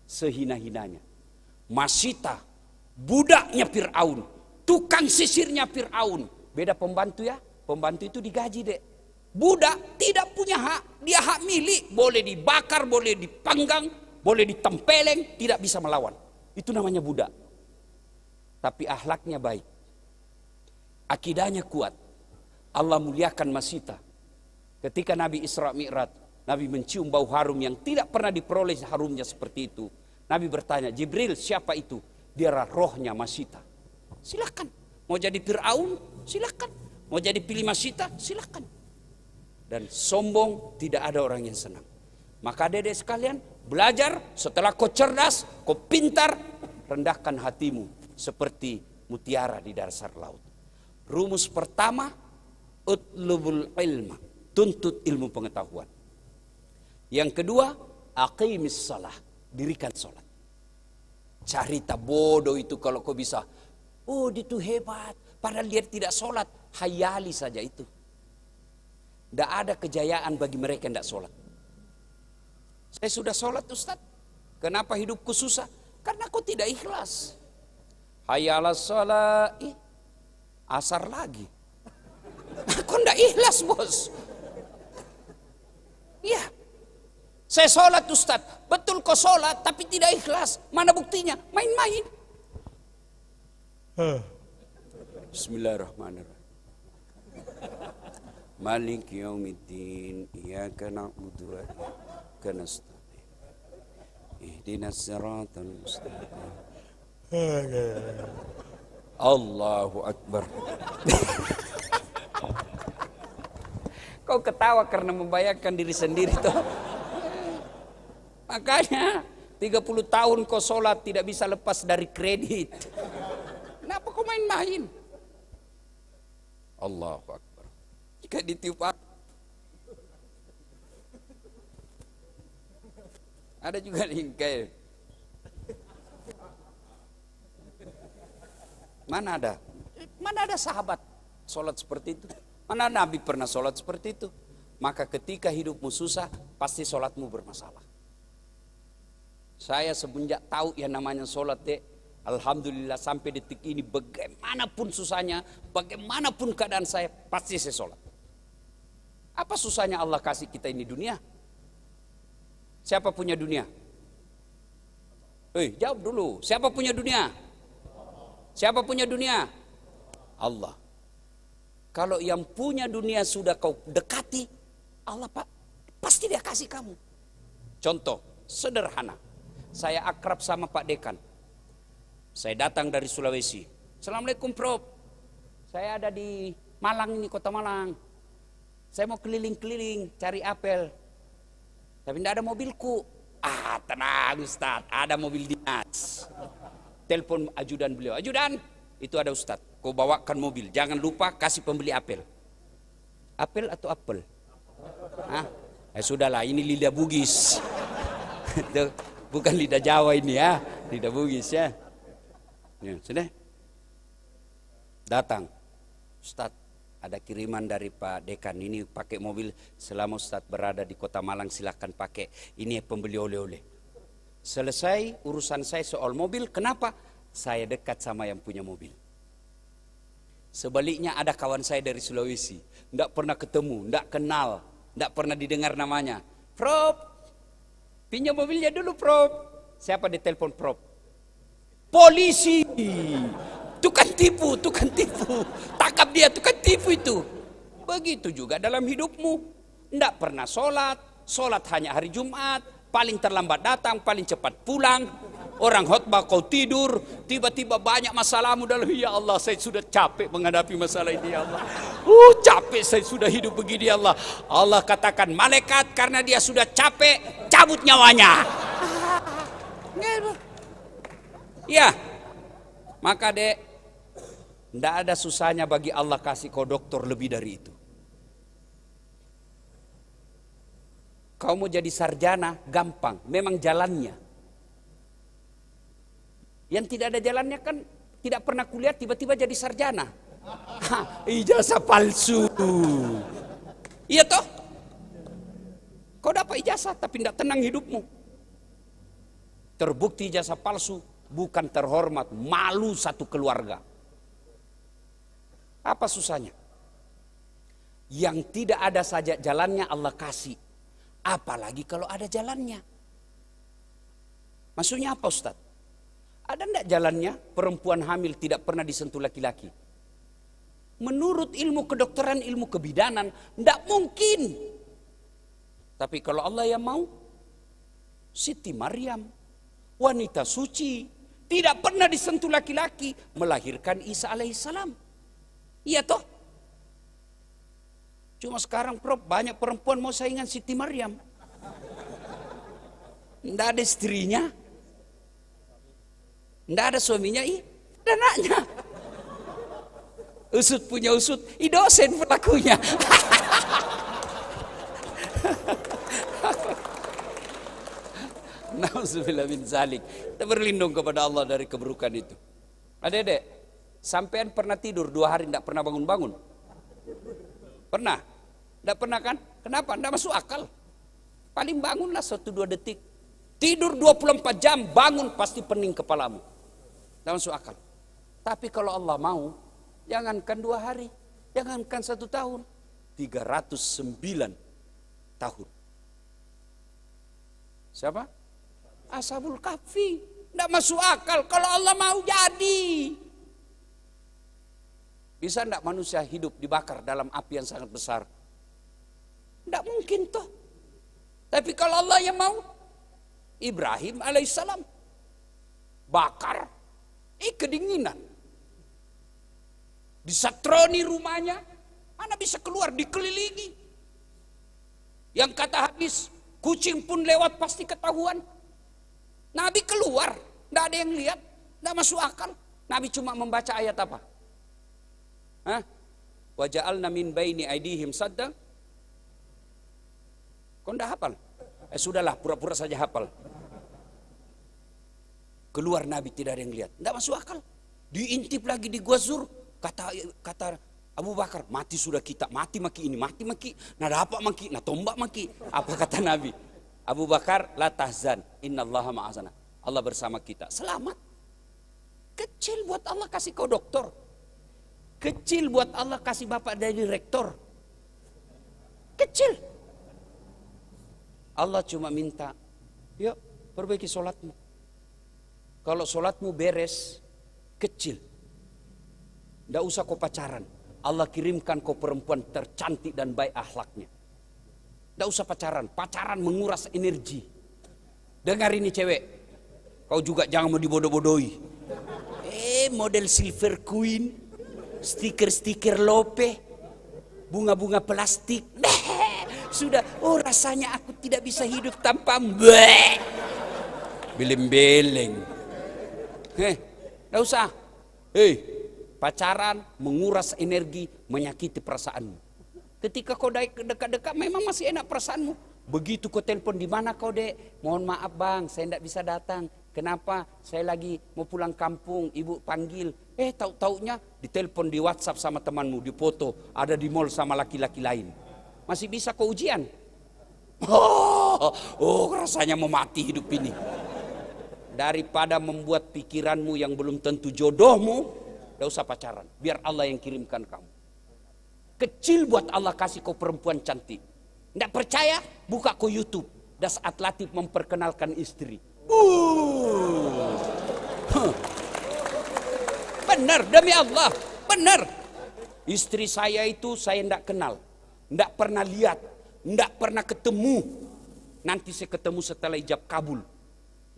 sehina-hinanya. Masita, budaknya Fir'aun, tukang sisirnya Fir'aun. Beda pembantu ya, pembantu itu digaji dek. Budak tidak punya hak, dia hak milik, boleh dibakar, boleh dipanggang, boleh ditempeleng, tidak bisa melawan. Itu namanya budak. Tapi akhlaknya baik. Akidahnya kuat. Allah muliakan Masita. Ketika Nabi Isra Mi'raj, Nabi mencium bau harum yang tidak pernah diperoleh harumnya seperti itu. Nabi bertanya, Jibril siapa itu? Dia rohnya Masita. Silakan. Mau jadi Fir'aun? Silakan. Mau jadi pilih Masita? Silakan. Dan sombong tidak ada orang yang senang. Maka adik-adik sekalian, belajar setelah kau cerdas, kau pintar, rendahkan hatimu seperti mutiara di dasar laut. Rumus pertama, utlubul ilma, tuntut ilmu pengetahuan. Yang kedua, aqimis salah, dirikan sholat. Cerita bodoh itu kalau kau bisa, oh dia itu hebat, padahal dia tidak sholat, hayali saja itu. Tidak ada kejayaan bagi mereka yang tidak sholat. Saya sudah sholat Ustaz. Kenapa hidupku susah? Karena aku tidak ikhlas. Hayalas sholat. Asar lagi. Aku tidak ikhlas bos. Iya. Saya sholat Ustaz. Betul kau sholat tapi tidak ikhlas. Mana buktinya? Main-main. Bismillahirrahmanirrahim. Malik yaumiddin. Iyyaka na'budu wa iyyaka nasta'in. Ihdinas siratal mustaqim. Allahu Akbar. Kau ketawa karena membayangkan diri sendiri toh. Makanya 30 tahun kau sholat tidak bisa lepas dari kredit. Kenapa kau main-main? Allahu Akbar. Jika ditiup ada juga nih kayak mana ada? Mana ada sahabat sholat seperti itu? Mana Nabi pernah sholat seperti itu? Maka ketika hidupmu susah, pasti sholatmu bermasalah. Saya semenjak tahu yang namanya sholat, alhamdulillah sampai detik ini, bagaimanapun susahnya, bagaimanapun keadaan saya, pasti saya sholat. Apa susahnya Allah kasih kita ini dunia? Siapa punya dunia? Jawab dulu. Siapa punya dunia? Siapa punya dunia? Allah. Kalau yang punya dunia sudah kau dekati, Allah pasti dia kasih kamu. Contoh sederhana. Saya akrab sama Pak Dekan. Saya datang dari Sulawesi. Assalamualaikum Prof. Saya ada di Malang ini, kota Malang. Saya mau keliling-keliling cari apel. Tapi tidak ada mobilku. Tenang Ustaz, ada mobil dinas. Telepon ajudan beliau. Ajudan, itu ada Ustaz. Kau bawakan mobil. Jangan lupa kasih pembeli apel. Apel atau apel? Sudahlah, ini lidah Bugis. Bukan lidah Jawa ini ya. Lidah Bugis ya. Sudah. Datang. Ustaz, ada kiriman dari Pak Dekan. Ini pakai mobil. Selama Ustaz berada di kota Malang silahkan pakai. Ini pembeli oleh-oleh. Selesai urusan saya soal mobil. Kenapa? Saya dekat sama yang punya mobil. Sebaliknya ada kawan saya dari Sulawesi. Tidak pernah ketemu, tidak kenal, tidak pernah didengar namanya. Prof, pinjam mobilnya dulu Prof. Siapa ditelepon Prof? Polisi. Itu kan tipu, itu kan tipu. Tangkap dia, itu kan tipu itu. Begitu juga dalam hidupmu. Tidak pernah sholat, sholat hanya hari Jumat, paling terlambat datang, paling cepat pulang. Orang khotbah kau tidur, tiba-tiba banyak masalahmu dalam. Ya Allah, saya sudah capek menghadapi masalah ini ya Allah. Capek saya sudah hidup begini ya Allah. Allah katakan malaikat karena dia sudah capek, cabut nyawanya. Ya, maka dek, tidak ada susahnya bagi Allah kasih kau doktor lebih dari itu. Kau mau jadi sarjana, gampang, memang jalannya. Yang tidak ada jalannya kan tidak pernah kuliah tiba-tiba jadi sarjana. Ijazah palsu. Iya toh? Kau dapat ijazah tapi tidak tenang hidupmu. Terbukti ijazah palsu, bukan terhormat, malu satu keluarga. Apa susahnya? Yang tidak ada saja jalannya Allah kasih. Apalagi kalau ada jalannya. Maksudnya apa Ustaz? Ada enggak jalannya perempuan hamil tidak pernah disentuh laki-laki? Menurut ilmu kedokteran, ilmu kebidanan, enggak mungkin. Tapi kalau Allah yang mau, Siti Maryam, wanita suci, tidak pernah disentuh laki-laki, melahirkan Isa alaihissalam. Iya toh? Cuma sekarang Prof, banyak perempuan mau saingan Siti Maryam. Enggak ada istrinya. Tidak ada suaminya, ada anaknya. Usut punya usut, dosen pelakunya. Nauzubillah min zalik. Kita berlindung kepada Allah dari keburukan itu. Adek-adek, sampean pernah tidur 2 hari tidak pernah bangun-bangun? Pernah? Tidak pernah kan? Kenapa? Tidak masuk akal. Paling bangunlah 1-2 detik. Tidur 24 jam, bangun pasti pening kepalamu. Tidak masuk akal. Tapi kalau Allah mau, jangankan 2 hari, jangankan 1 tahun, 309 tahun. Siapa? Ashabul Kahfi. Tidak masuk akal. Kalau Allah mau jadi. Bisa tidak manusia hidup dibakar dalam api yang sangat besar? Tidak mungkin toh. Tapi kalau Allah yang mau, Ibrahim alaihissalam bakar. Kedinginan. Disatroni rumahnya, mana bisa keluar, dikelilingi. Yang kata hadis, kucing pun lewat pasti ketahuan. Nabi keluar, tidak ada yang lihat, tidak masuk akal. Nabi cuma membaca ayat apa? Wa ja'alna min baini aidihim sadda. Kau tidak hafal? Sudahlah, pura-pura saja hafal. Keluar Nabi tidak ada yang lihat. Tidak masuk akal. Diintip lagi di Gua Zur. Kata Abu Bakar, mati sudah kita, mati maki ini, mati maki, nah dapat maki, nah tombak maki. Apa kata Nabi? Abu Bakar, la tahzan, innallaha ma'azana. Allah bersama kita, selamat. Kecil buat Allah kasih kau doktor. Kecil buat Allah kasih bapak dari rektor. Kecil. Allah cuma minta, yuk perbaiki sholatmu. Kalau sholatmu beres, kecil. Tidak usah kau pacaran. Allah kirimkan kau perempuan tercantik dan baik akhlaknya. Tidak usah pacaran. Pacaran menguras energi. Dengar ini cewek. Kau juga jangan mau dibodoh-bodohi. Model silver queen. Stiker-stiker lope. Bunga-bunga plastik. Sudah. Oh rasanya aku tidak bisa hidup tanpa beleng-beleng. Tidak usah. Pacaran menguras energi, menyakiti perasaanmu. Ketika kau dekat-dekat memang masih enak perasaanmu. Begitu kau telepon, di mana kau dek? Mohon maaf bang, saya tidak bisa datang. Kenapa? Saya lagi mau pulang kampung, ibu panggil. Tahu-taunya ditelepon di WhatsApp sama temanmu, di foto, ada di mall sama laki-laki lain. Masih bisa kau ujian? Rasanya mau mati hidup ini. Daripada membuat pikiranmu yang belum tentu jodohmu, tidak usah pacaran. Biar Allah yang kirimkan kamu. Kecil buat Allah kasih kau perempuan cantik. Tidak percaya? Buka kau YouTube. Dasat Latif memperkenalkan istri. Benar demi Allah. Benar. Istri saya itu saya tidak kenal. Tidak pernah lihat. Tidak pernah ketemu. Nanti saya ketemu setelah ijab kabul.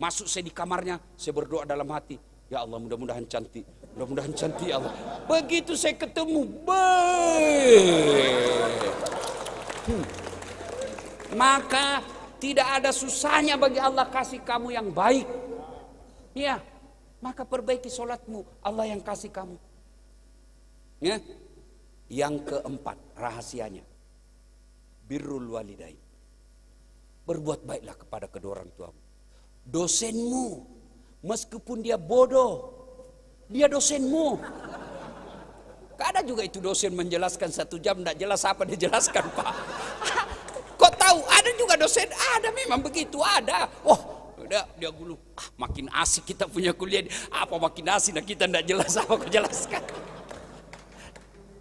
Masuk saya di kamarnya. Saya berdoa dalam hati. Ya Allah mudah-mudahan cantik. Mudah-mudahan cantik ya Allah. Begitu saya ketemu. Maka tidak ada susahnya bagi Allah kasih kamu yang baik. Ya, maka perbaiki sholatmu. Allah yang kasih kamu. Ya. Yang keempat rahasianya. Birrul walidain. Berbuat baiklah kepada kedua orang tuamu. Dosenmu, meskipun dia bodoh, dia dosenmu. Kadang juga itu dosen menjelaskan 1 jam tidak jelas apa dijelaskan Pak. Kok tahu? Ada juga dosen, ada memang begitu ada. Udah dia gulu. Makin asik kita punya kuliah. Apa makin asik dan kita tidak jelas apa kau jelaskan.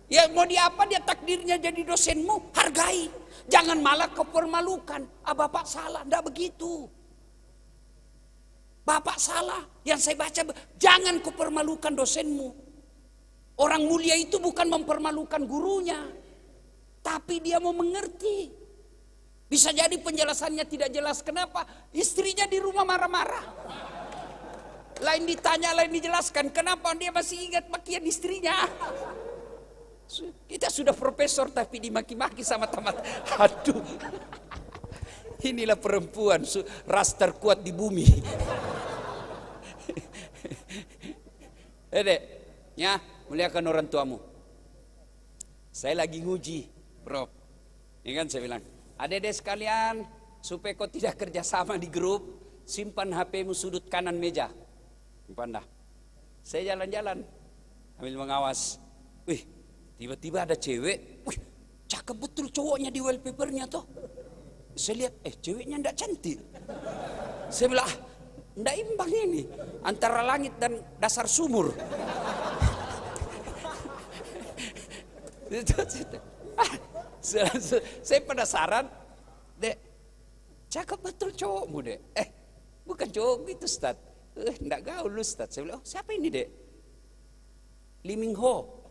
Ya mau dia apa, dia takdirnya jadi dosenmu, hargai. Jangan malah kau permalukan. Bapak salah, tidak begitu. Bapak salah, yang saya baca, jangan kau permalukan dosenmu. Orang mulia itu bukan mempermalukan gurunya, tapi dia mau mengerti. Bisa jadi penjelasannya tidak jelas. Kenapa? Istrinya di rumah marah-marah. Lain ditanya, lain dijelaskan. Kenapa dia masih ingat makian istrinya? Kita sudah profesor tapi dimaki-maki sama teman. Aduh. Inilah perempuan ras terkuat di bumi. Dek, ya, muliakan orang tuamu. Saya lagi nguji, bro. Ini kan saya bilang, adik-adik sekalian, supaya kau tidak kerjasama di grup, simpan HP-mu sudut kanan meja. Simpan dah. Saya jalan-jalan, sambil mengawas. Wih, tiba-tiba ada cewek. Wih, cakep betul cowoknya di wallpapernya toh. Saya lihat, ceweknya ndak cantik. Saya bilang, ndak imbang ini antara langit dan dasar sumur. Saya penasaran, dek, cakep betul cowokmu dek. Bukan cowok gitu Ustaz. Ndak gaul Ustaz. Saya bilang, siapa ini dek? Lee Min Ho.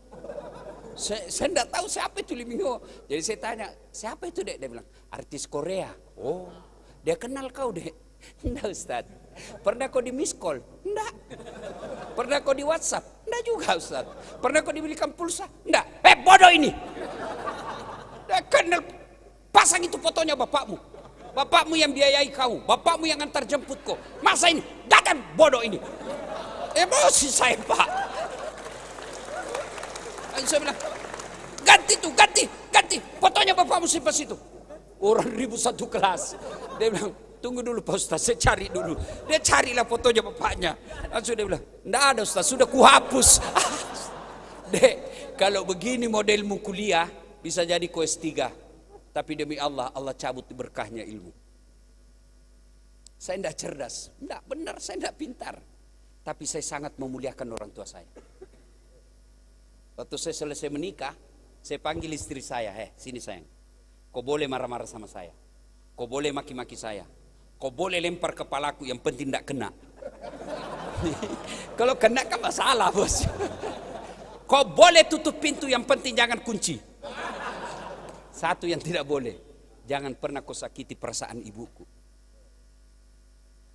Saya ndak tahu siapa itu Lee Min Ho. Jadi saya tanya, siapa itu dek? Dia bilang, artis Korea. Oh, dia kenal kau dek? Ndak Ustaz. Pernah kau di miss call? Ndak. Pernah kau di WhatsApp? Ndak juga Ustaz. Pernah kau dibelikan pulsa? Ndak. Bodoh ini. Kenal, pasang itu fotonya bapakmu. Bapakmu yang biayai kau, bapakmu yang antar jemput kau. Masa ini? Datang bodoh ini. Emosi saya Pak. Saya bilang, ganti tuh, ganti. Fotonya bapakmu simpan situ. Orang ribut satu kelas. Dia bilang, tunggu dulu Pak Ustaz, saya cari dulu. Dia carilah fotonya bapaknya. Langsung dia bilang, enggak ada Ustaz, sudah kuhapus. Dek, Kalau begini modelmu kuliah, bisa jadi kau S3. Tapi demi Allah, Allah cabut berkahnya ilmu. Saya tidak cerdas, tidak benar, saya tidak pintar. Tapi saya sangat memuliakan orang tua saya. Waktu saya selesai menikah, saya panggil istri saya, sini sayang. Kau boleh marah-marah sama saya. Kau boleh maki-maki saya. Kau boleh lempar kepalaku, yang penting tidak kena. Kalau kena kan masalah, bos. Kau boleh tutup pintu, yang penting jangan kunci. Satu yang tidak boleh, jangan pernah kau sakiti perasaan ibuku.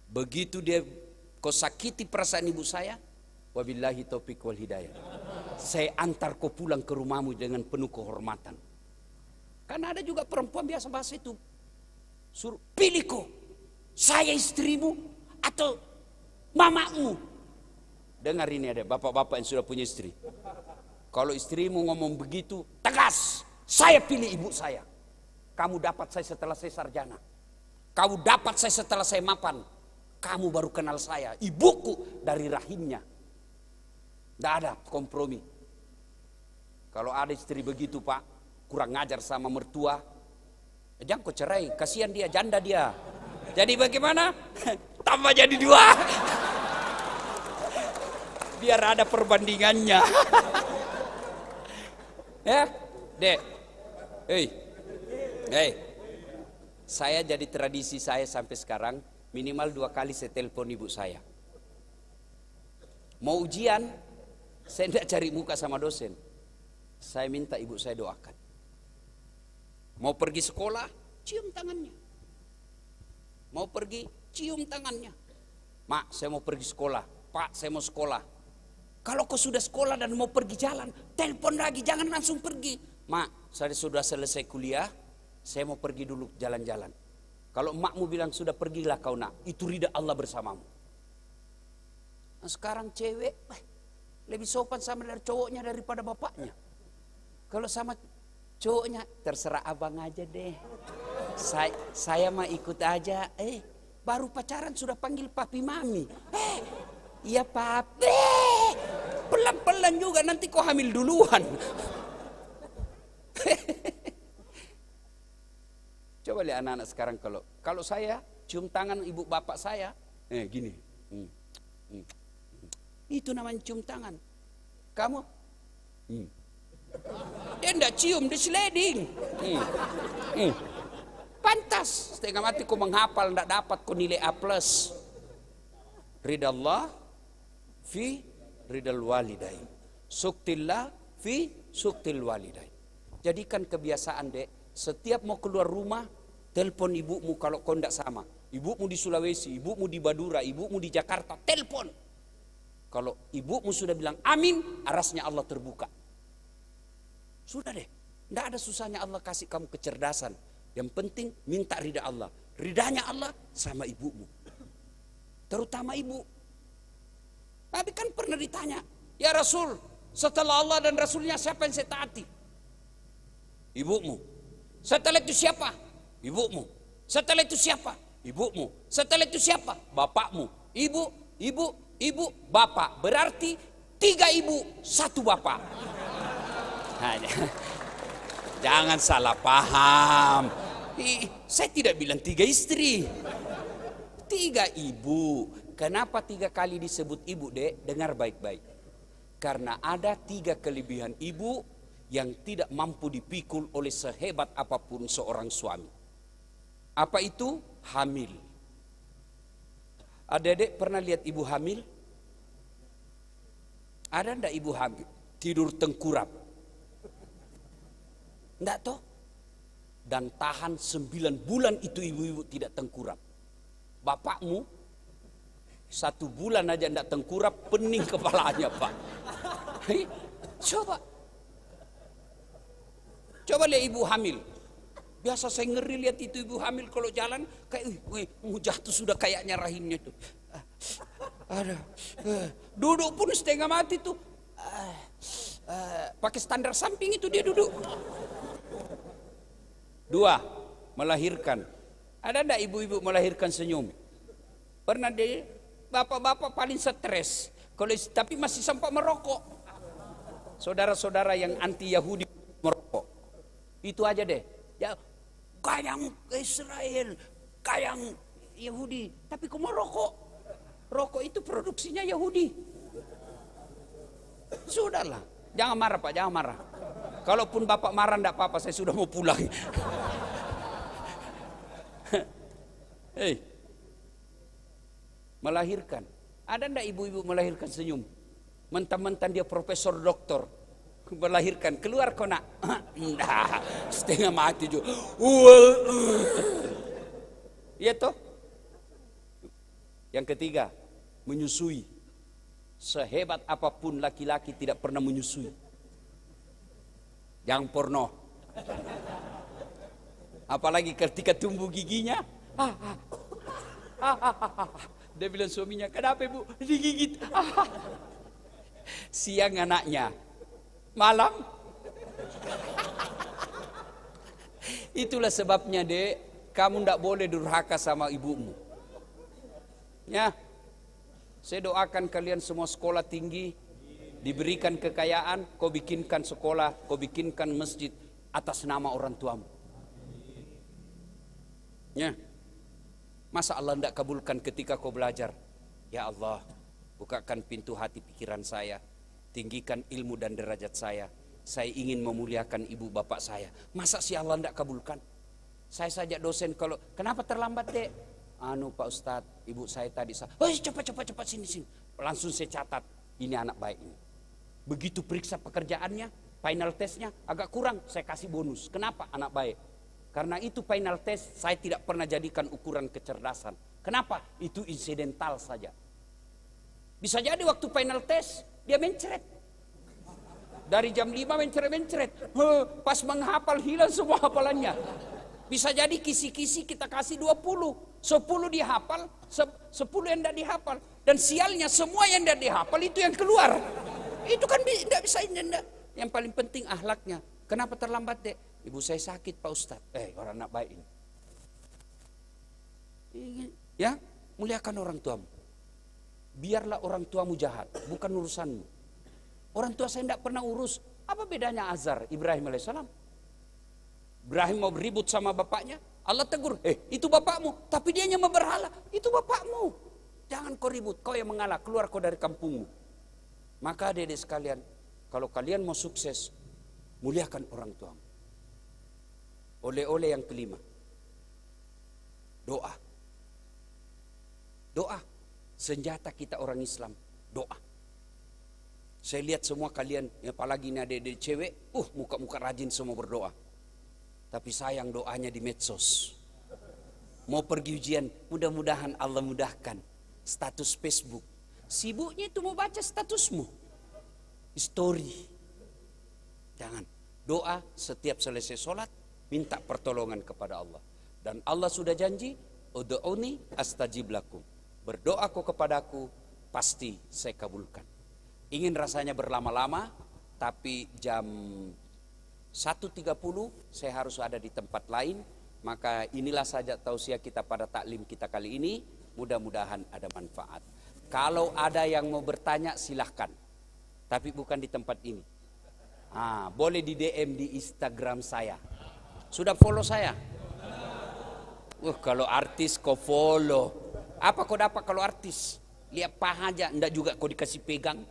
Begitu dia kau sakiti perasaan ibu saya, wabillahi taufiq wal hidayah. Saya antar kau pulang ke rumahmu dengan penuh kehormatan. Karena ada juga perempuan biasa bahasa itu. Suruh pilih kau, saya istrimu atau mamamu. Dengar ini, ada bapak-bapak yang sudah punya istri. Kalau istrimu ngomong begitu, tegas. Saya pilih ibu saya. Kamu dapat saya setelah saya sarjana. Kamu dapat saya setelah saya mapan. Kamu baru kenal saya. Ibuku dari rahimnya. Tidak ada kompromi. Kalau ada istri begitu, Pak, kurang ngajar sama mertua, jangan kau cerai. Kasihan dia, janda dia. Jadi bagaimana? Tambah jadi 2. Biar ada perbandingannya. Ya, Dek. Hei. Saya jadi tradisi saya sampai sekarang, minimal 2 kali saya telepon ibu saya. Mau ujian, saya tidak cari muka sama dosen. Saya minta ibu saya doakan. Mau pergi sekolah, cium tangannya. Mau pergi, cium tangannya. Mak, saya mau pergi sekolah. Pak, saya mau sekolah. Kalau kau sudah sekolah dan mau pergi jalan, telepon lagi, jangan langsung pergi. Mak, saya sudah selesai kuliah, saya mau pergi dulu jalan-jalan. Kalau emakmu bilang sudah pergilah kau nak, itu ridha Allah bersamamu. Nah, sekarang cewek lebih sopan sama dari cowoknya daripada bapaknya. Kalau sama cowoknya, terserah abang aja deh. Saya mah ikut aja. Baru pacaran sudah panggil papi mami. Iya papi. Pelan-pelan juga, nanti kau hamil duluan. Coba lihat anak-anak sekarang, kalau saya cium tangan ibu bapak saya, gini. Itu namanya cium tangan. Kamu? Dia enggak cium, dia sliding. Pantas, setengah mati kau menghafal, enggak dapat kau nilai A+. Ridha Allah fi ridal walidain. Suktillah fi suktil walidain. Jadikan kebiasaan, Dek, setiap mau keluar rumah, telepon ibumu kalau kau enggak sama. Ibumu di Sulawesi, ibumu di Madura, ibumu di Jakarta, telepon. Kalau ibumu sudah bilang amin, arasnya Allah terbuka. Sudah deh, enggak ada susahnya Allah kasih kamu kecerdasan. Yang penting minta ridha Allah. Ridhanya Allah sama ibumu. Terutama ibu. Nabi kan pernah ditanya, ya Rasul, setelah Allah dan Rasulnya siapa yang saya taati? Ibumu. Setelah itu siapa? Ibumu. Setelah itu siapa? Ibumu. Setelah itu siapa? Bapakmu. Ibu, bapak. Berarti 3 ibu, 1 bapak. Jangan salah paham. Saya tidak bilang 3 istri. 3 ibu. Kenapa 3 kali disebut ibu, Dek? Dengar baik-baik. Karena ada 3 kelebihan ibu yang tidak mampu dipikul oleh sehebat apapun seorang suami. Apa itu? Hamil. Adik-adik pernah lihat ibu hamil? Ada enggak ibu hamil tidur tengkurap? Enggak toh? Dan tahan 9 bulan itu ibu-ibu tidak tengkurap. Bapakmu 1 bulan aja enggak tengkurap, pening kepalanya, Pak. Coba lihat ibu hamil. Biasa saya ngeri lihat itu ibu hamil kalau jalan kayak mau jatuh sudah kayaknya rahimnya tuh. Duduk pun setengah mati tuh. Pakai standar samping itu dia duduk. 2, melahirkan. Ada enggak ibu-ibu melahirkan senyum? Pernah deh, bapak-bapak paling stres. Kalau tapi masih sempat merokok. saudara-saudara yang anti Yahudi merokok. Itu aja deh. Ya, kayang Israel, kayang Yahudi, tapi kok merokok? Rokok itu produksinya Yahudi. Sudahlah, jangan marah Pak, jangan marah. Kalaupun Bapak marah enggak apa-apa, saya sudah mau pulang. Hei, melahirkan. Ada enggak ibu-ibu melahirkan senyum? Mentang-mentang dia profesor doktor, melahirkan, keluar kok nak. Setengah mati juga. Iya toh. Yang ketiga, menyusui. Sehebat apapun laki-laki tidak pernah menyusui. Jangan porno. Apalagi ketika tumbuh giginya. Dia bilang suaminya, kenapa ibu digigit? Siang anaknya, malam. Itulah sebabnya dek, kamu ndak boleh durhaka sama ibumu. Ya, saya doakan kalian semua sekolah tinggi, diberikan kekayaan, kau bikinkan sekolah, kau bikinkan masjid atas nama orang tuamu. Ya, masa Allah tidak kabulkan ketika kau belajar? Ya Allah, bukakan pintu hati pikiran saya, tinggikan ilmu dan derajat saya ingin memuliakan ibu bapak saya. Masa si Allah tidak kabulkan? Saya saja dosen, kalau kenapa terlambat dek? Pak Ustadz, ibu saya tadi, cepat sini. Langsung saya catat, ini anak baik ini. Begitu periksa pekerjaannya, final testnya agak kurang, saya kasih bonus. Kenapa? Anak baik. Karena itu final test saya tidak pernah jadikan ukuran kecerdasan. Kenapa? Itu insidental saja. Bisa jadi waktu final test dia mencret. Dari jam 5 mencret. Pas menghafal hilang semua hafalannya. Bisa jadi kisi-kisi kita kasih 20. 10 dihafal, 10 yang tidak dihafal. Dan sialnya semua yang tidak dihafal itu yang keluar. Itu kan tidak bisa. Yang paling penting akhlaknya. Kenapa terlambat dek? Ibu saya sakit Pak Ustadz. Orang anak baik ini. Ya, muliakan orang tuamu. Biarlah orang tuamu jahat, bukan urusanmu. Orang tua saya tidak pernah urus. Apa bedanya Azar, Ibrahim alaihissalam? Ibrahim mau beribut sama bapaknya, Allah tegur, itu bapakmu, tapi dia nyembah berhala, itu bapakmu. Jangan kau ribut, kau yang mengalah, keluar kau dari kampungmu. Maka adik-adik sekalian, kalau kalian mau sukses, muliakan orang tuamu. Oleh-oleh yang kelima, doa. Doa, senjata kita orang Islam, doa. Saya lihat semua kalian, apalagi ini adik-adik cewek, muka-muka rajin semua berdoa. Tapi sayang doanya di medsos. Mau pergi ujian, mudah-mudahan Allah mudahkan. Status Facebook. Sibuknya itu mau baca statusmu. Story. Jangan. Doa setiap selesai sholat, minta pertolongan kepada Allah. Dan Allah sudah janji, ud'uni astajib lakum. Berdoa kau kepadaku, pasti saya kabulkan. Ingin rasanya berlama-lama, tapi jam 1.30 saya harus ada di tempat lain. Maka inilah saja tausiah kita pada taklim kita kali ini. Mudah-mudahan ada manfaat. Kalau ada yang mau bertanya silahkan, tapi bukan di tempat ini. Boleh di DM di Instagram saya. Sudah follow saya? Kalau artis kau follow. Apa kau dapat kalau artis? Lihat paha aja, enggak juga kau dikasih pegang.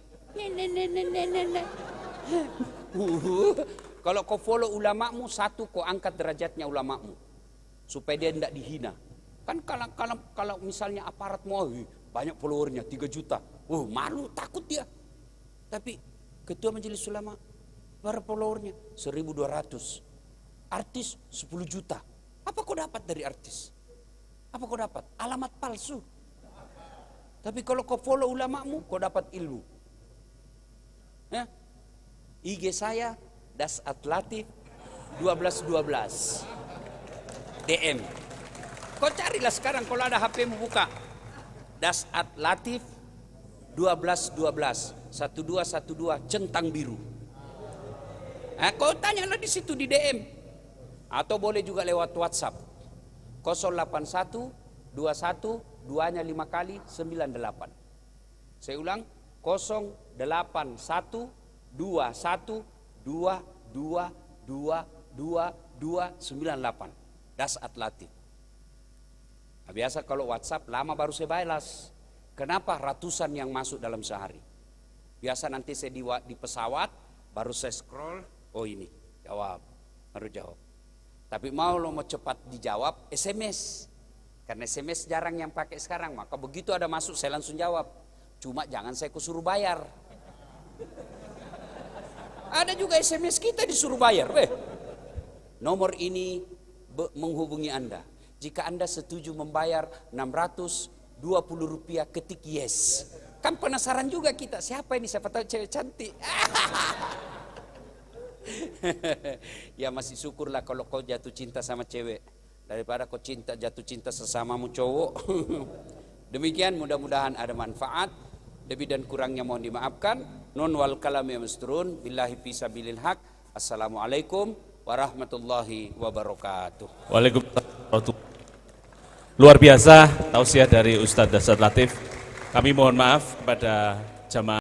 Kalau kau follow ulamamu, satu kau angkat derajatnya ulamamu supaya dia tidak dihina. Kan kalau misalnya aparat mau banyak followernya 3 juta, malu takut dia. Tapi ketua majelis ulama berapa followernya? 1.200. Artis 10 juta. Apa kau dapat dari artis? Apa kau dapat? Alamat palsu. Tapi kalau kau follow ulamamu, kau dapat ilmu. Ya? IG saya @latif 1212 DM. Kau carilah sekarang kalau ada HP-mu buka. @latif 1212 1212 centang biru. Kau tanyalah di situ di DM. Atau boleh juga lewat WhatsApp 081 21 2-nya 5 kali 98. Saya ulang 081 211222298. Dasat Latif. Nah, biasa kalau WhatsApp lama baru saya balas. Kenapa? Ratusan yang masuk dalam sehari. Biasa nanti saya di pesawat baru saya scroll, oh ini jawab, baru jawab. Tapi mau cepat dijawab, SMS. Karena SMS jarang yang pakai sekarang, maka begitu ada masuk saya langsung jawab. Cuma jangan saya kusuruh bayar. Ada juga SMS kita disuruh bayar. Nomor ini menghubungi Anda. Jika Anda setuju membayar Rp620, ketik yes. Kan penasaran juga kita, siapa ini? Siapa tahu cewek cantik. Ya masih syukurlah kalau kau jatuh cinta sama cewek daripada kau jatuh cinta sesamamu cowok. Demikian, mudah-mudahan ada manfaat. Lebih dan kurangnya mohon dimaafkan. Nun wal kalam ya masturun. Billahi fisabilil haq. Assalamualaikum warahmatullahi wabarakatuh. Waalaikumsalam. Luar biasa tausiah dari Ustadz Dasat Latif. Kami mohon maaf kepada jamaah